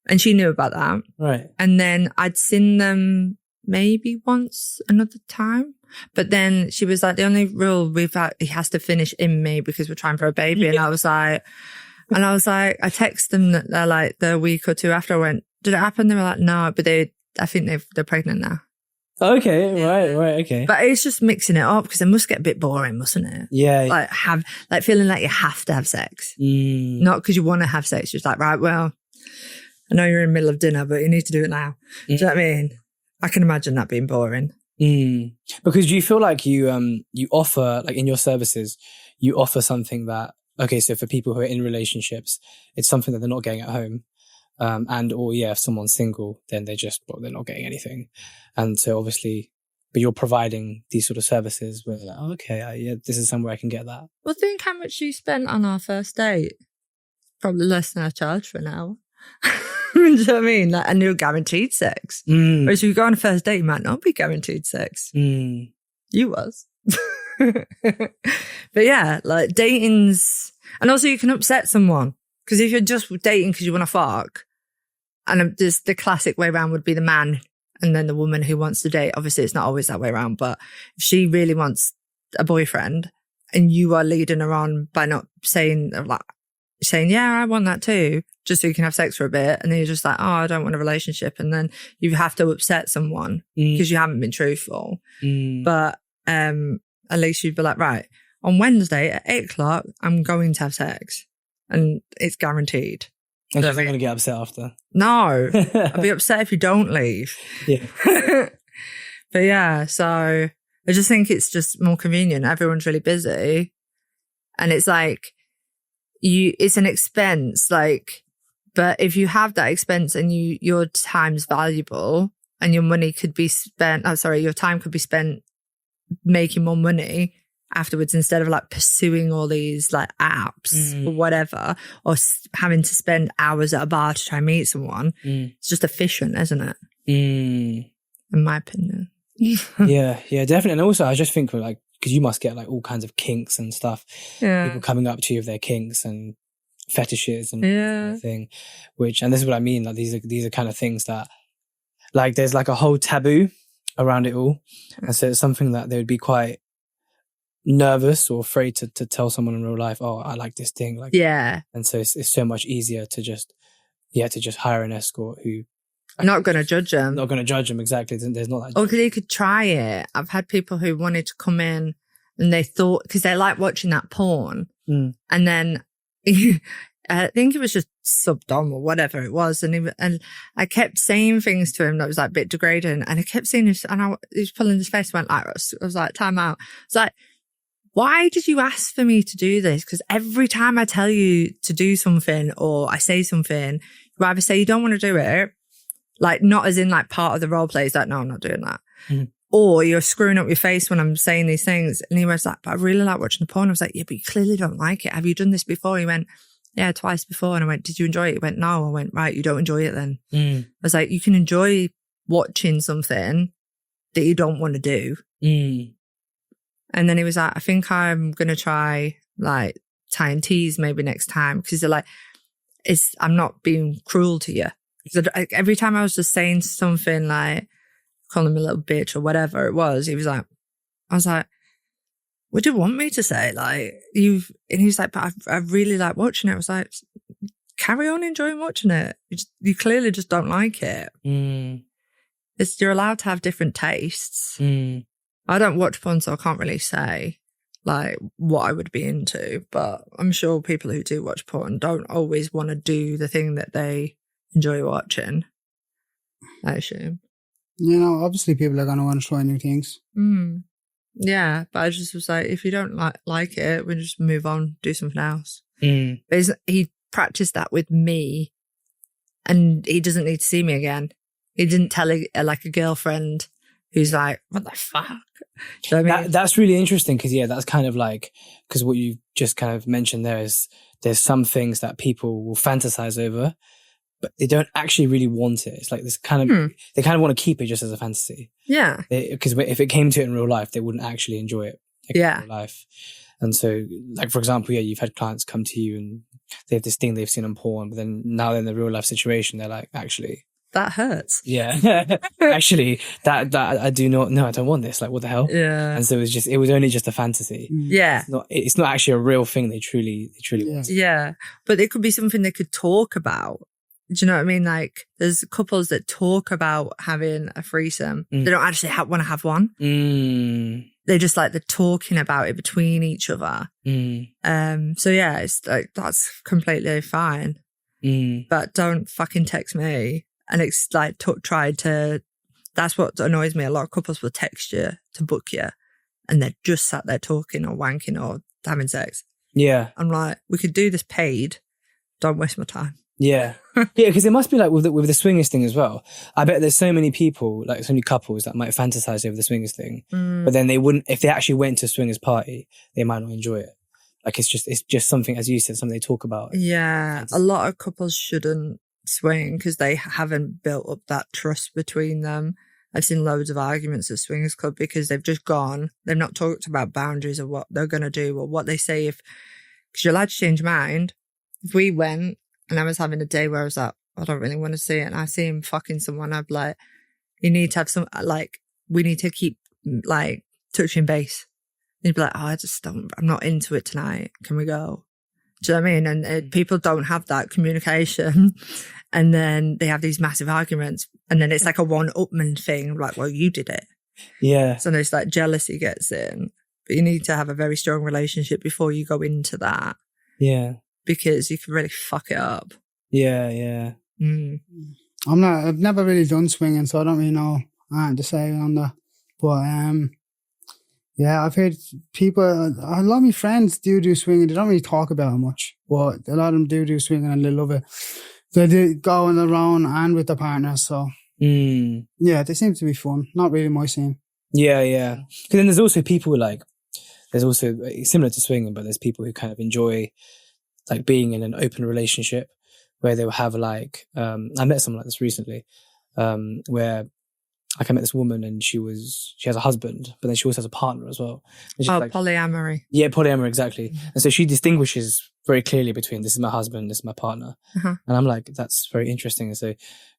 and she knew about that. Right. And then I'd seen them maybe once another time. But then she was like, the only rule we've had, he has to finish in me because we're trying for a baby. Yeah. And I was like, I texted them that like the week or two after. I went, did it happen? They were like, no, but I think they're pregnant now. Okay, right, okay. But it's just mixing it up because it must get a bit boring, mustn't it? Yeah. Like feeling like you have to have sex. Not because you want to have sex. Just like, right, well, I know you're in the middle of dinner, but you need to do it now. Do you know what I mean? I can imagine that being boring. Because do you feel like you offer, like in your services, you offer something that, okay, so for people who are in relationships, it's something that they're not getting at home. If someone's single, then they're not getting anything. And so obviously, but you're providing these sort of services where like, oh, okay, this is somewhere I can get that. Well, think how much you spent on our first date. Probably less than I charged for an hour. Do you know what I mean? Like, and you're guaranteed sex. Whereas if you go on a first date, you might not be guaranteed sex. You was. But yeah, like dating's, and also you can upset someone. Because if you're just dating because you want to fuck, and just the classic way around would be the man and then the woman who wants to date. Obviously, it's not always that way around, but if she really wants a boyfriend and you are leading her on by not saying, yeah, I want that too, just so you can have sex for a bit. And then you're just like, oh, I don't want a relationship. And then you have to upset someone because you haven't been truthful. But at least you'd be like, right, on Wednesday at 8:00, I'm going to have sex. And it's guaranteed. And she's not going to get upset after. No. I'll be upset if you don't leave. Yeah. But yeah, so I just think it's just more convenient. Everyone's really busy. And it's like, it's an expense, like, but if you have that expense and your time's valuable and your money could be spent, your time could be spent making more money afterwards instead of like pursuing all these like apps or whatever, or having to spend hours at a bar to try and meet someone. It's just efficient, isn't it? In my opinion. yeah, definitely. And also I just think like, because you must get like all kinds of kinks and stuff. Yeah. People coming up to you with their kinks and fetishes and everything, and this is what I mean. Like these are kind of things that like there's like a whole taboo around it all. And so it's something that they would be quite nervous or afraid to tell someone in real life, oh, I like this thing. Like, yeah. And so it's so much easier to just hire an escort who not going to judge them. Not going to judge them, exactly. There's not that. Or because they could try it. I've had people who wanted to come in and they thought, because they like watching that porn. And then I think it was just subdom or whatever it was. And I kept saying things to him that was like a bit degrading. And I kept seeing this, and he was pulling his face, went like, I was like, time out. It's like, why did you ask for me to do this? Because every time I tell you to do something or I say something, you either say you don't want to do it, like not as in like part of the role play, it's like, no, I'm not doing that. Or you're screwing up your face when I'm saying these things. And he was like, but I really like watching the porn. I was like, yeah, but you clearly don't like it. Have you done this before? He went, yeah, twice before. And I went, did you enjoy it? He went, no. I went, right, you don't enjoy it then. I was like, you can enjoy watching something that you don't want to do. And then he was like, I think I'm going to try like tying tees maybe next time. Because they're like, I'm not being cruel to you. So every time I was just saying something like, calling him a little bitch or whatever it was, I was like, what do you want me to say? Like, and he was like, but I really like watching it. I was like, carry on enjoying watching it. You clearly just don't like it. You're allowed to have different tastes. I don't watch porn, so I can't really say like what I would be into, but I'm sure people who do watch porn don't always want to do the thing that they enjoy watching, I assume. You know, obviously people are going to want to try new things. Yeah, but I just was like, if you don't like it, we'll just move on, do something else. But he practiced that with me and he doesn't need to see me again. He didn't tell like a girlfriend who's like, what the fuck? Do you know what I mean? That's really interesting because, that's kind of like, because what you just kind of mentioned there is there's some things that people will fantasize over, but they don't actually really want it. It's like this kind of, they kind of want to keep it just as a fantasy. Yeah. Because if it came to it in real life, they wouldn't actually enjoy it. In real life. And so, like, for example, you've had clients come to you and they have this thing they've seen on porn, but then now they're in the real life situation, they're like, actually, that hurts. Yeah. Actually, that I do not, no, I don't want this. Like, what the hell? Yeah. And so it was only just a fantasy. Yeah. It's not actually a real thing they truly want. Yeah. But it could be something they could talk about. Do you know what I mean? Like, there's couples that talk about having a threesome. They don't actually want to have one. They just like, they're talking about it between each other. So yeah, it's like, that's completely fine. But don't fucking text me. And it's like, that's what annoys me. A lot of couples will text you to book you and they're just sat there talking or wanking or having sex. Yeah. I'm like, we could do this paid. Don't waste my time. Yeah. Because it must be like with the swingers thing as well. I bet there's so many people, like so many couples that might fantasize over the swingers thing, but then they wouldn't, if they actually went to a swingers party, they might not enjoy it. Like it's just something, as you said, something they talk about. Yeah. A lot of couples shouldn't swing because they haven't built up that trust between them. I've seen loads of arguments at swingers club because they've just gone. They've not talked about boundaries or what they're going to do or what they say because you're allowed to change your mind. If we went and I was having a day where I was like, I don't really want to see it, and I see him fucking someone, I'd be like, you need to have some, like, we need to keep like touching base. And you'd be like, oh, I'm not into it tonight. Can we go? Do you know what I mean? And people don't have that communication. And then they have these massive arguments. And then it's like a one-upman thing. Like, well, you did it. Yeah. So there's like jealousy gets in. But you need to have a very strong relationship before you go into that. Yeah. Because you can really fuck it up. Yeah, yeah. I've never really done swinging, so I don't really know to say on that. But yeah, I've heard people, a lot of my friends do swinging. They don't really talk about it much, but a lot of them do swinging and they love it. They do go on their own and with their partners. So yeah, they seem to be fun. Not really my scene. Yeah, yeah. Because then there's also people like, there's also similar to swinging, but there's people who kind of enjoy like being in an open relationship where they'll have like, I met someone like this recently, where like I met this woman and she has a husband, but then she also has a partner as well. Like, polyamory. Yeah, polyamory, exactly. And so she distinguishes very clearly between this is my husband, this is my partner. And I'm like, that's very interesting. And so,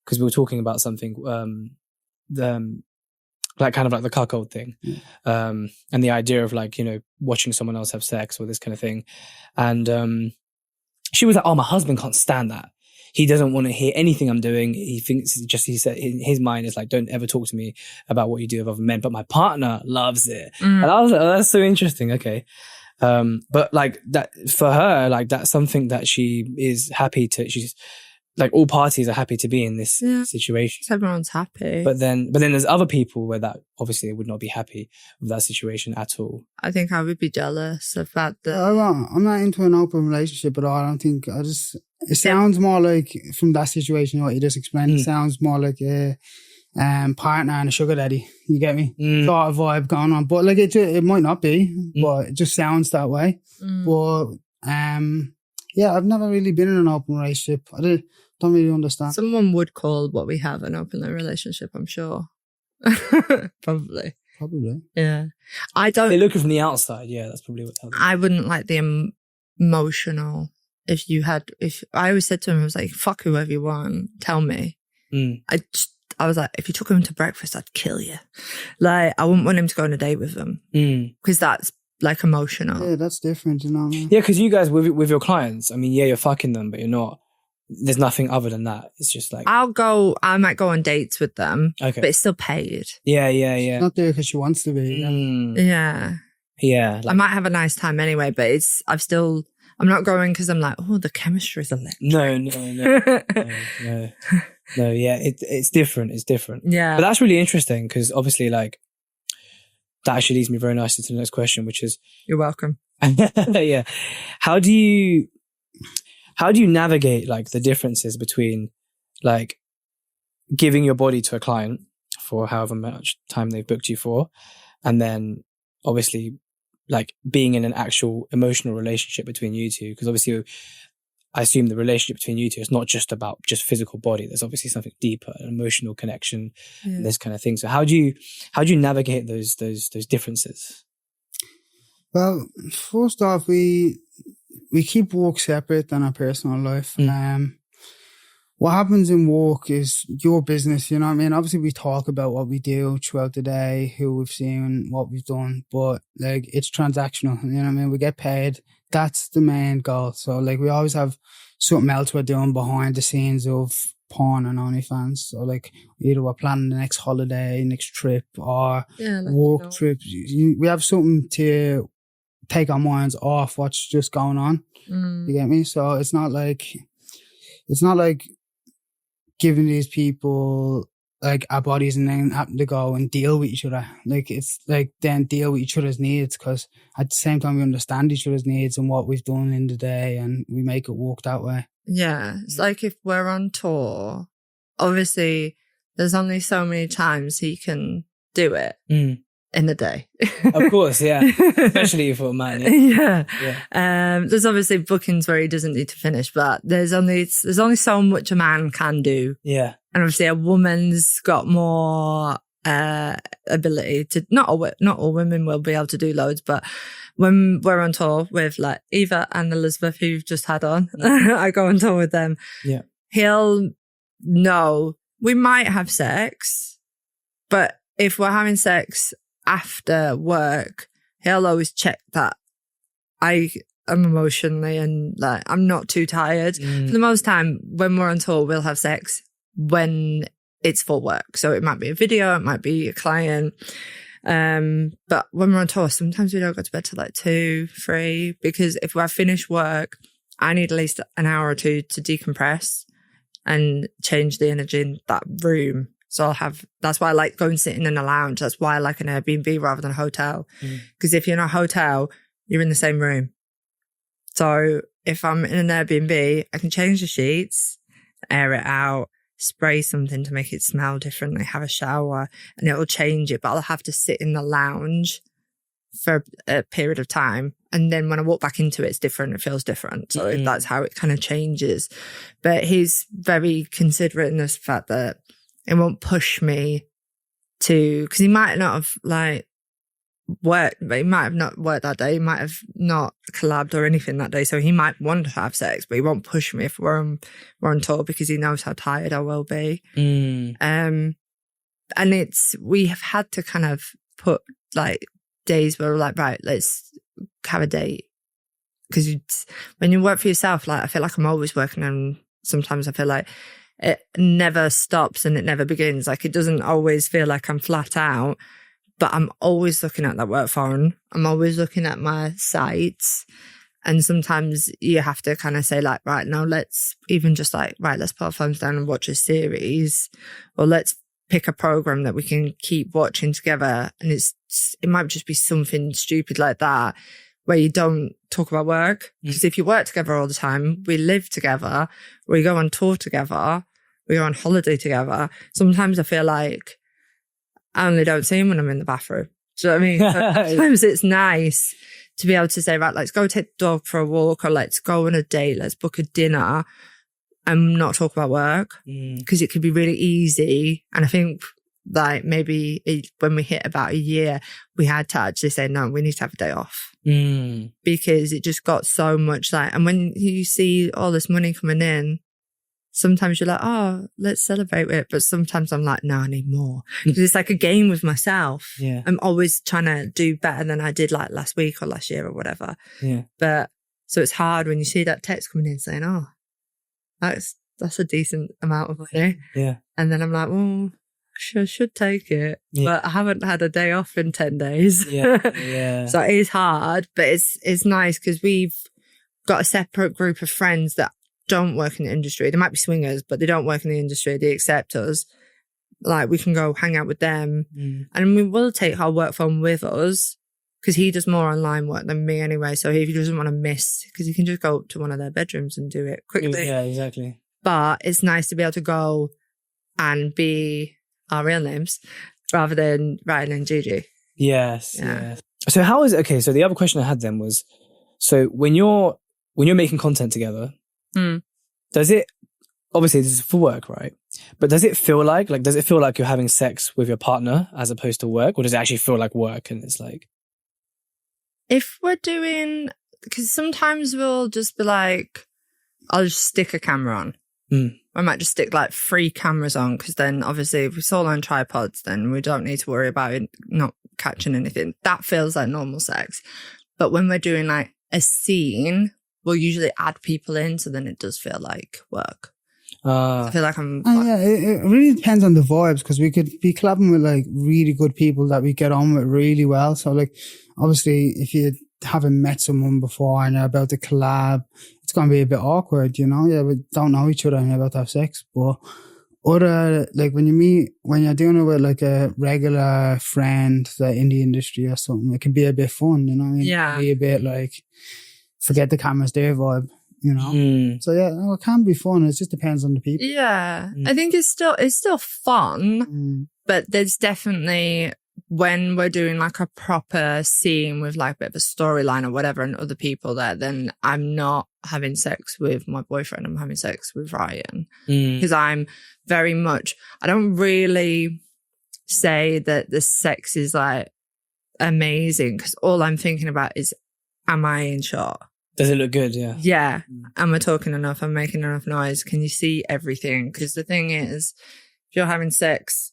because we were talking about something, like kind of like the cuckold thing, and the idea of like, watching someone else have sex or this kind of thing. And she was like, oh, my husband can't stand that. He doesn't want to hear anything I'm doing. He thinks he said in his mind is like, don't ever talk to me about what you do with other men. But my partner loves it. And I was like, oh, that's so interesting. Okay. But like that for her, like that's something that she is happy to, she's like all parties are happy to be in this situation. Everyone's happy. But then there's other people where that obviously would not be happy with that situation at all. I think I would be jealous of that. I'm not into an open relationship at all. I don't think, it sounds more like from that situation, what you just explained, it sounds more like a partner and a sugar daddy. You get me? Sort of vibe going on. But like it might not be, but it just sounds that way. But yeah, I've never really been in an open relationship. I don't really understand. Someone would call what we have an open relationship, I'm sure. Probably. Yeah. They're looking from the outside. Yeah, that's probably what happened. I wouldn't like the emotional. If I always said to him, I was like, fuck whoever you want, tell me. I was like, if you took him to breakfast, I'd kill you. Like, I wouldn't want him to go on a date with them. Because that's like emotional. Yeah, that's different, you know what I mean? Yeah, because you guys, with your clients, I mean, yeah, you're fucking them, but you're not. There's nothing other than that. It's just like... I might go on dates with them, but it's still paid. Yeah. She's not there because she wants to be. Yeah. Yeah. I might have a nice time anyway, but I'm not going because I'm like, oh, the chemistry is electric. No. No, yeah, it's different. It's different. Yeah. But that's really interesting because obviously like, that actually leads me very nicely to the next question, which is... You're welcome. Yeah. How do you navigate like the differences between like giving your body to a client for however much time they've booked you for, and then obviously like being in an actual emotional relationship between you two, because obviously I assume the relationship between you two is not just about just physical body. There's obviously something deeper, an emotional connection, and this kind of thing. So how do you navigate those differences? Well, first off, we keep work separate than our personal life. What happens in work is your business, you know what I mean? Obviously, we talk about what we do throughout the day, who we've seen, what we've done, but like it's transactional, you know what I mean? We get paid. That's the main goal. So like we always have something else we're doing behind the scenes of porn and OnlyFans. So like either we're planning the next holiday, next trip, or work trips. We have something to take our minds off what's just going on. You get me? So it's not like giving these people like our bodies and then having to go and deal with each other. Like it's like then deal with each other's needs, because at the same time we understand each other's needs and what we've done in the day, and we make it work that way. Yeah. It's like if we're on tour, obviously there's only so many times he can do it in a day. Of course, yeah. Especially for a man. Yeah. There's obviously bookings where he doesn't need to finish, but there's only so much a man can do. Yeah. And obviously a woman's got more ability to, not all women will be able to do loads, but when we're on tour with like Eva and Elizabeth, who you've just had on, I go on tour with them. Yeah. He'll know we might have sex, but if we're having sex after work, he'll always check that I am emotionally and like I'm not too tired. For the most time, when we're on tour, we'll have sex when it's for work. So it might be a video, it might be a client. But when we're on tour, sometimes we don't go to bed till like 2, 3, because if I finish work, I need at least an hour or two to decompress and change the energy in that room. So that's why I like going sitting in a lounge. That's why I like an Airbnb rather than a hotel. Because if you're in a hotel, you're in the same room. So if I'm in an Airbnb, I can change the sheets, air it out, spray something to make it smell differently, have a shower, and it'll change it. But I'll have to sit in the lounge for a period of time. And then when I walk back into it, it's different. It feels different. So that's how it kind of changes. But he's very considerate in this fact that it won't push me to, because he might not have like worked, but he might have not worked that day. He might have not collabed or anything that day. So he might want to have sex, but he won't push me if we're on tour, because he knows how tired I will be. And we have had to kind of put like days where we're like, right, let's have a date. Because when you work for yourself, like I feel like I'm always working, and sometimes I feel like it never stops and it never begins. Like it doesn't always feel like I'm flat out, but I'm always looking at that work phone. I'm always looking at my sites. And sometimes you have to kind of say like, right, now let's even just like, right, let's put our phones down and watch a series, or let's pick a program that we can keep watching together. And it might just be something stupid like that, where you don't talk about work. Because if you work together all the time, we live together, we go on tour together, we go on holiday together. Sometimes I feel like I only don't see him when I'm in the bathroom. Do you know what I mean? Sometimes it's nice to be able to say, right, let's go take the dog for a walk, or let's go on a date, let's book a dinner and not talk about work. Because it could be really easy. And I think like maybe when we hit about a year, we had to actually say, no, we need to have a day off. Because it just got so much like, and when you see all this money coming in, sometimes you're like, oh, let's celebrate it. But sometimes I'm like, no, I need more. Because it's like a game with myself. Yeah. I'm always trying to do better than I did like last week or last year or whatever. Yeah. But so it's hard when you see that text coming in saying, oh, that's a decent amount of money. Yeah. And then I'm like, well, should take it. Yeah. But I haven't had a day off in 10 days. Yeah. So it is hard, but it's nice because we've got a separate group of friends that don't work in the industry. They might be swingers, but they don't work in the industry. They accept us. Like we can go hang out with them. And we will take our work phone with us because he does more online work than me anyway. So if he doesn't want to miss, because he can just go up to one of their bedrooms and do it quickly. Yeah, exactly. but it's nice to be able to go and be our real names rather than Ryan and Gigi. Yes. Yeah. Yes. So how is it? Okay. So the other question I had then was, so when you're making content together, does it, obviously this is for work, right? But does it feel like you're having sex with your partner as opposed to work? Or does it actually feel like work and it's like? If we're doing, because sometimes we'll just be like, I'll just stick a camera on. I might just stick like 3 cameras on, because then obviously if it's all on tripods, then we don't need to worry about it not catching anything. That feels like normal sex. But when we're doing like a scene, we'll usually add people in, so then it does feel like work. I feel like I'm... yeah, it really depends on the vibes, because we could be collabing with like really good people that we get on with really well. So like, obviously, if you haven't met someone before and you're about to collab, it's going to be a bit awkward, you know? Yeah, we don't know each other and you're about to have sex. But like when you're doing it with like a regular friend that in the industry or something, it can be a bit fun, you know what I mean? Yeah. It can be a bit like, forget the cameras there vibe, you know? So yeah, it can be fun. It just depends on the people. Yeah. I think it's still fun, but there's definitely, when we're doing like a proper scene with like a bit of a storyline or whatever and other people there, then I'm not having sex with my boyfriend. I'm having sex with Ryan, because I'm very much, I don't really say that the sex is like amazing, because all I'm thinking about is, am I in shot? Does it look good? Yeah. Yeah. Am I talking enough? Am I making enough noise? Can you see everything? Because the thing is, if you're having sex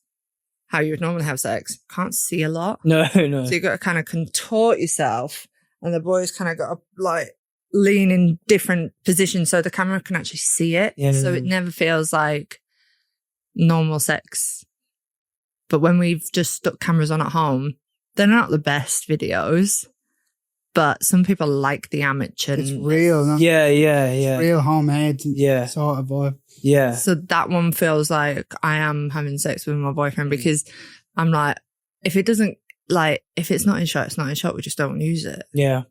how you would normally have sex, can't see a lot. No. So you've got to kind of contort yourself, and the boys kind of got to like lean in different positions so the camera can actually see it. Yeah. So it never feels like normal sex. But when we've just stuck cameras on at home, they're not the best videos, but some people like the amateur. It's real. No? Yeah. It's real homemade. Yeah. Sort of vibe. Yeah. So that one feels like I am having sex with my boyfriend, because I'm like, if it's not in shot, it's not in shot. We just don't use it. Yeah.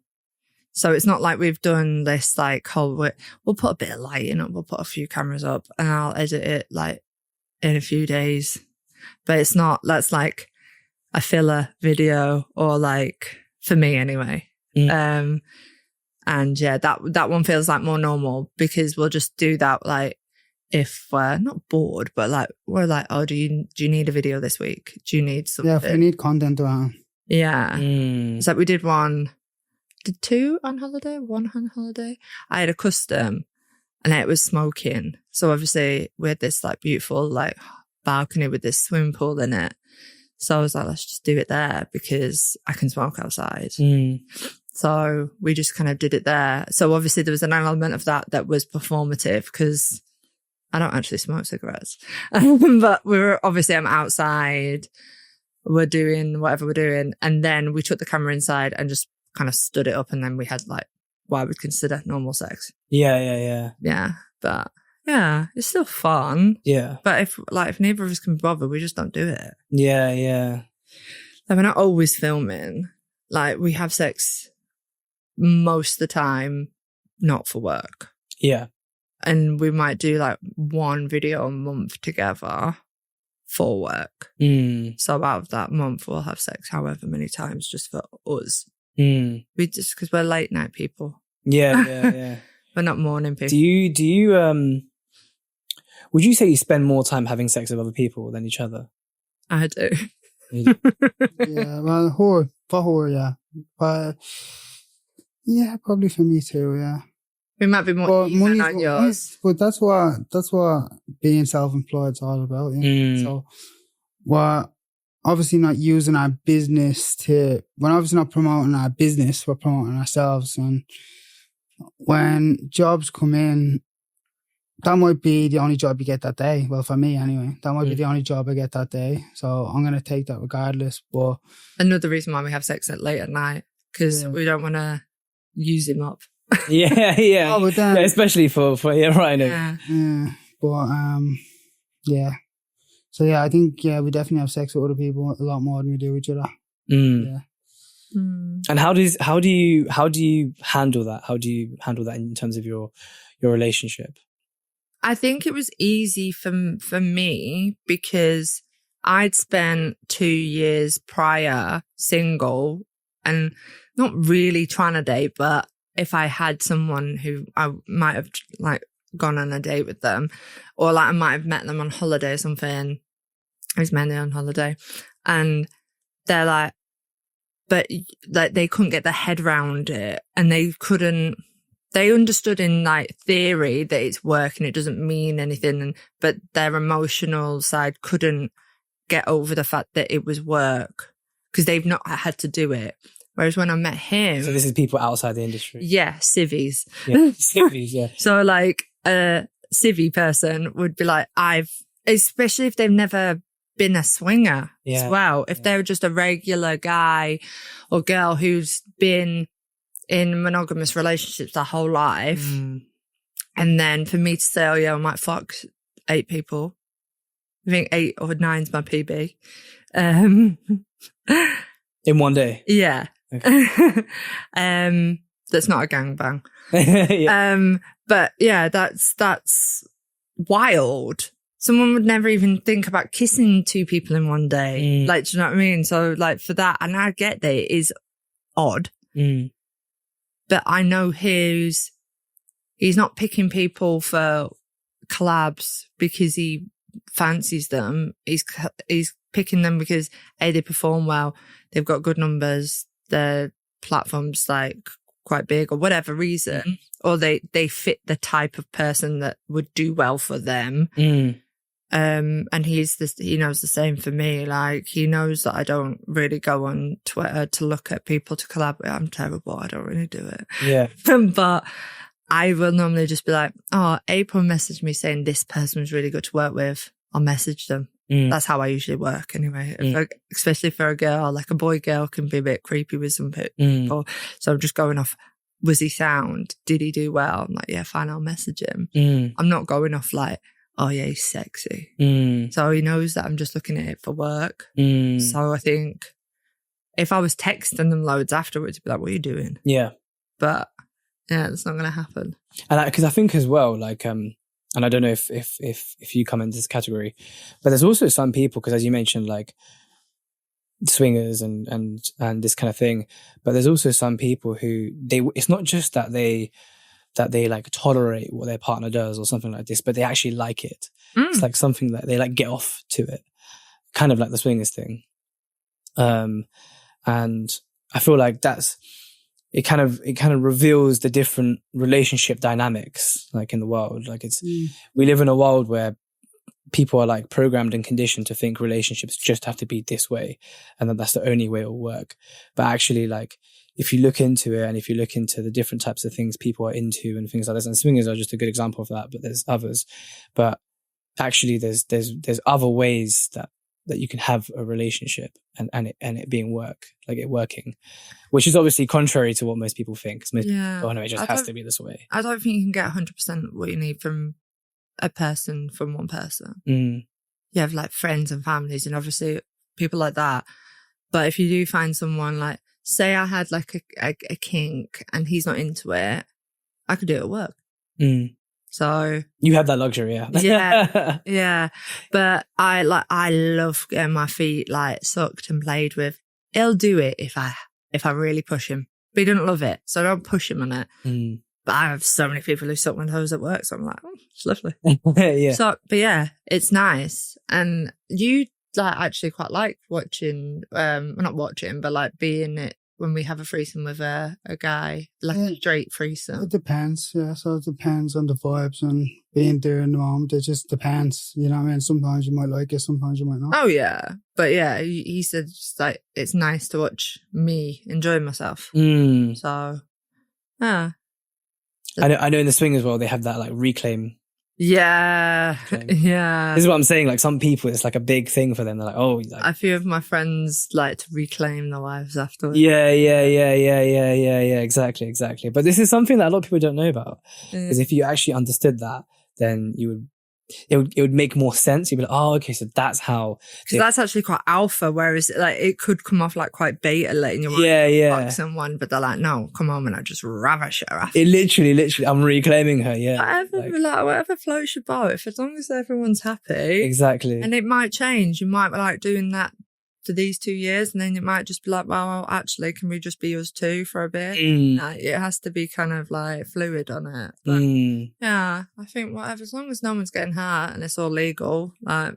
So it's not like we've done this like whole, we'll put a bit of lighting up, we'll put a few cameras up, and I'll edit it like in a few days. But it's not, that's like a filler video, or like, for me anyway. And yeah, that one feels like more normal, because we'll just do that like if we're not bored, but like we're like, oh, do you need a video this week? Do you need something? Yeah, if we need content around. Yeah. It's like we did 2 on holiday, 1 on holiday. I had a custom and it was smoking. So obviously we had this like beautiful like balcony with this swimming pool in it. So I was like, let's just do it there, because I can smoke outside. So we just kind of did it there. So obviously there was an element of that was performative, because I don't actually smoke cigarettes. But I'm outside, we're doing whatever we're doing. And then we took the camera inside and just kind of stood it up. And then we had like what I would consider normal sex. Yeah. Yeah. But yeah, it's still fun. Yeah. But if neither of us can bother, we just don't do it. Yeah. Like, we're not always filming. Like, we have sex most of the time, not for work. Yeah. And we might do like 1 video a month together for work. So out of that month, we'll have sex however many times just for us. We just, because we're late night people. Yeah. We're not morning people. Do you would you say you spend more time having sex with other people than each other? I do. Yeah, well, for her, yeah. But yeah, probably for me too, yeah. We might be more even on yours. But that's what being self-employed is all about. Yeah? So we're obviously not using our business we're obviously not promoting our business, we're promoting ourselves. And when jobs come in, that might be the only job you get that day. Well, for me anyway, that might be the only job I get that day. So I'm going to take that regardless. But another reason why we have sex late at night, because we don't want to use him up. Yeah. Oh, but then, yeah, especially for right now. Yeah. But yeah. So yeah, I think we definitely have sex with other people a lot more than we do with each other. Yeah. And how do you handle that? How do you handle that in terms of your relationship? I think it was easy for me because I'd spent 2 years prior single and not really trying to date, but if I had someone who I might have like gone on a date with them, or like I might have met them on holiday or something. I was mainly on holiday, and they're like, but like they couldn't get their head around it, and they understood in like theory that it's work and it doesn't mean anything, but their emotional side couldn't get over the fact that it was work because they've not had to do it. Whereas when I met him... So this is people outside the industry. Yeah, civvies. Yeah, civvies, yeah. So like a civvy person would be like, especially if they've never been a swinger as well. If they're just a regular guy or girl who's been in monogamous relationships their whole life. And then for me to say, oh yeah, I might fuck 8 people. I think 8 or 9's my PB. In one day? Yeah. Okay. That's not a gangbang. Yeah. But yeah, that's wild. Someone would never even think about kissing 2 people in one day. Like, do you know what I mean? So like for that, and I get that it is odd, but I know he's not picking people for collabs because he fancies them. He's picking them because A, they perform well, they've got good numbers, their platform's like quite big or whatever reason, or they fit the type of person that would do well for them. And he knows the same for me. Like, he knows that I don't really go on Twitter to look at people to collaborate. I'm terrible. I don't really do it. Yeah. But I will normally just be like, oh, April messaged me saying this person was really good to work with. I'll message them. That's how I usually work anyway. Especially for a girl, like a boy girl can be a bit creepy with some people. So I'm just going off, was he sound? Did he do well? I'm like, yeah, fine, I'll message him. I'm not going off like, oh yeah, he's sexy. So he knows that I'm just looking at it for work. So I think if I was texting them loads afterwards, I'd be like, what are you doing? Yeah. But yeah, it's not going to happen. And because I think as well, like, and I don't know if you come into this category, but there's also some people, because as you mentioned, like swingers and this kind of thing, but there's also some people who it's not just that they like tolerate what their partner does or something like this, but they actually like it. It's like something that they like get off to it, kind of like the swingers thing. And I feel like it kind of reveals the different relationship dynamics like in the world. Like we live in a world where people are like programmed and conditioned to think relationships just have to be this way and that's the only way it'll work. But actually, like, if you look into it and if you look into the different types of things people are into and things like this, and swingers are just a good example of that, but there's others. But actually there's other ways that you can have a relationship and it being working, which is obviously contrary to what most people think. Because most people, oh no, it just has to be this way. I don't think you can get 100% what you need from a person, from one person. You have like friends and families and obviously people like that. But if you do find someone, like, say I had like a kink and he's not into it, I could do it at work. So you have that luxury, yeah. Yeah. But I love getting my feet like sucked and played with. He'll do it if I really push him, but he doesn't love it, so I don't push him on it. But I have so many people who suck my toes at work, so I'm like, oh, it's lovely. Yeah. So, but yeah, it's nice, and you like actually quite like watching, not watching, but like being it when we have a threesome with a guy, like a straight threesome. It depends, yeah. So it depends on the vibes and being there in the moment. It just depends, you know what I mean? Sometimes you might like it, sometimes you might not. Oh yeah, but yeah, he said just like it's nice to watch me enjoy myself. So, yeah. I know in the swing as well, they have that like reclaim. Yeah. Yeah. This is what I'm saying. Like some people, it's like a big thing for them. They're like, oh, like, a few of my friends like to reclaim their wives afterwards. Yeah. Exactly. But this is something that a lot of people don't know about. Because if you actually understood that, then you would it would make more sense. You'd be like, oh, okay, so that's how. Because that's actually quite alpha, whereas like it could come off like quite beta, letting you fuck someone, but they're like, no, come on, and I just ravish her after. It literally, I'm reclaiming her. Yeah, whatever floats your boat. If as long as everyone's happy, exactly. And it might change. You might be like doing that for these 2 years, and then it might just be like, well, actually, can we just be us two for a bit? Like, it has to be kind of like fluid on it. But, yeah, I think whatever, as long as no one's getting hurt and it's all legal, like,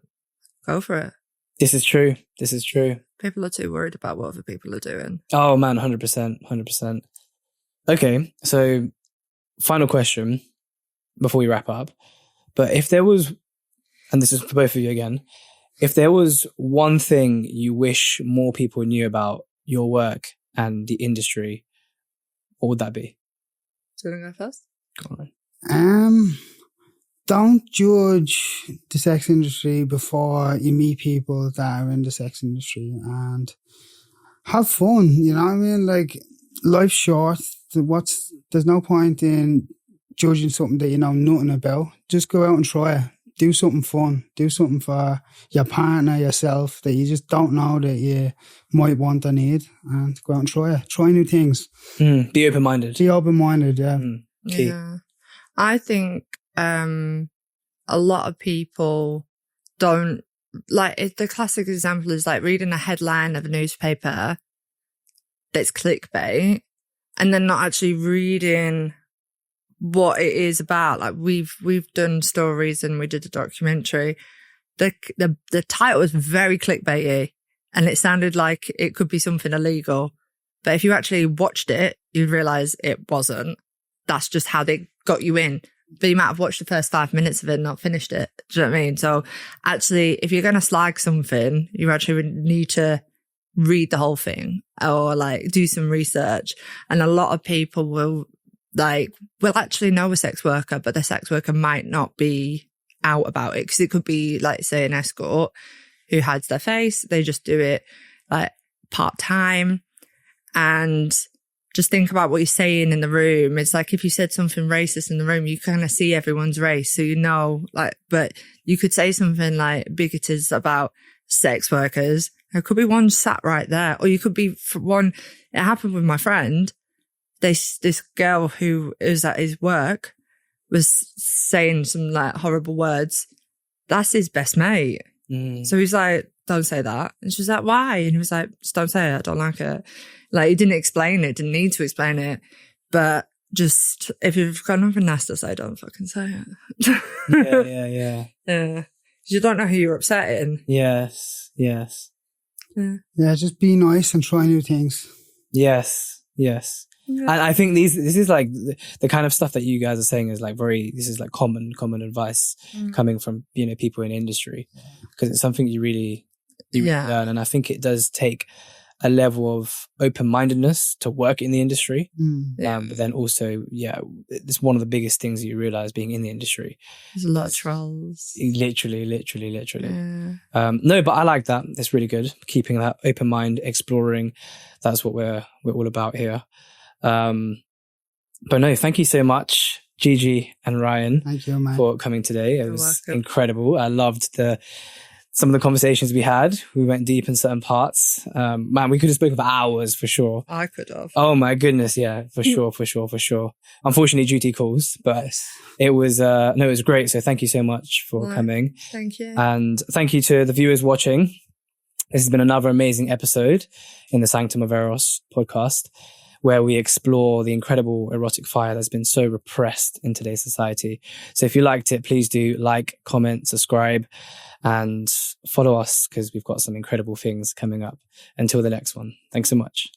go for it. This is true. People are too worried about what other people are doing. Oh man, 100%. Okay, so final question before we wrap up. But if there was, and this is for both of you again, if there was one thing you wish more people knew about your work and the industry, what would that be? Do you want to go first? Go on. Don't judge the sex industry before you meet people that are in the sex industry, and have fun. You know what I mean? Like, life's short. There's no point in judging something that you know nothing about. Just go out and try it. Do something fun. Do something for your partner, yourself, that you just don't know that you might want or need, and go out and try it. Try new things. Be open-minded. Yeah. Key. Yeah. I think a lot of people don't, like, the classic example is like reading a headline of a newspaper that's clickbait and then not actually reading what it is about. Like, we've done stories and we did a documentary. The title was very clickbaity and it sounded like it could be something illegal, but if you actually watched it, you'd realize it wasn't. That's just how they got you in. But you might have watched the first 5 minutes of it and not finished it. Do you know what I mean? So actually, if you're going to slag something, you actually need to read the whole thing or like do some research. And a lot of people will actually know a sex worker, but the sex worker might not be out about it, because it could be, like, say, an escort who hides their face. They just do it like part-time. And just think about what you're saying in the room. It's like if you said something racist in the room, you kind of see everyone's race. So, you know, like, but you could say something like bigoted about sex workers. There could be one sat right there. Or you could be one, it happened with my friend. This girl who is at his work was saying some like horrible words. That's his best mate. So he's like, don't say that. And she was like, why? And he was like, just don't say it. I don't like it. Like, he didn't explain it, didn't need to explain it. But just, if you've got nothing nice to say, don't fucking say it. Yeah. Yeah. You don't know who you're upsetting. Yes. Yeah. Yeah, just be nice and try new things. Yes. Yeah. And I think this is like the kind of stuff that you guys are saying is like this is like common advice coming from, you know, people in industry, because it's something you really learn. And I think it does take a level of open-mindedness to work in the industry. But then also, it's one of the biggest things that you realize being in the industry. There's a lot of trolls. Literally. Yeah. No, but I like that. It's really good. Keeping that open mind, exploring. That's what we're all about here. But no, thank you so much, Gigi and Ryan. Thank you, man, for coming today. It was welcome. incredible. I loved some of the conversations we had. We went deep in certain parts. Man, we could have spoken for hours for sure. I could have. Oh my goodness, yeah, for sure. Unfortunately, duty calls, but it was it was great. So thank you so much for coming. Thank you. And thank you to the viewers watching. This has been another amazing episode in the Sanctum of Eros podcast, where we explore the incredible erotic fire that's been so repressed in today's society. So if you liked it, please do like, comment, subscribe, and follow us, because we've got some incredible things coming up. Until the next one, thanks so much.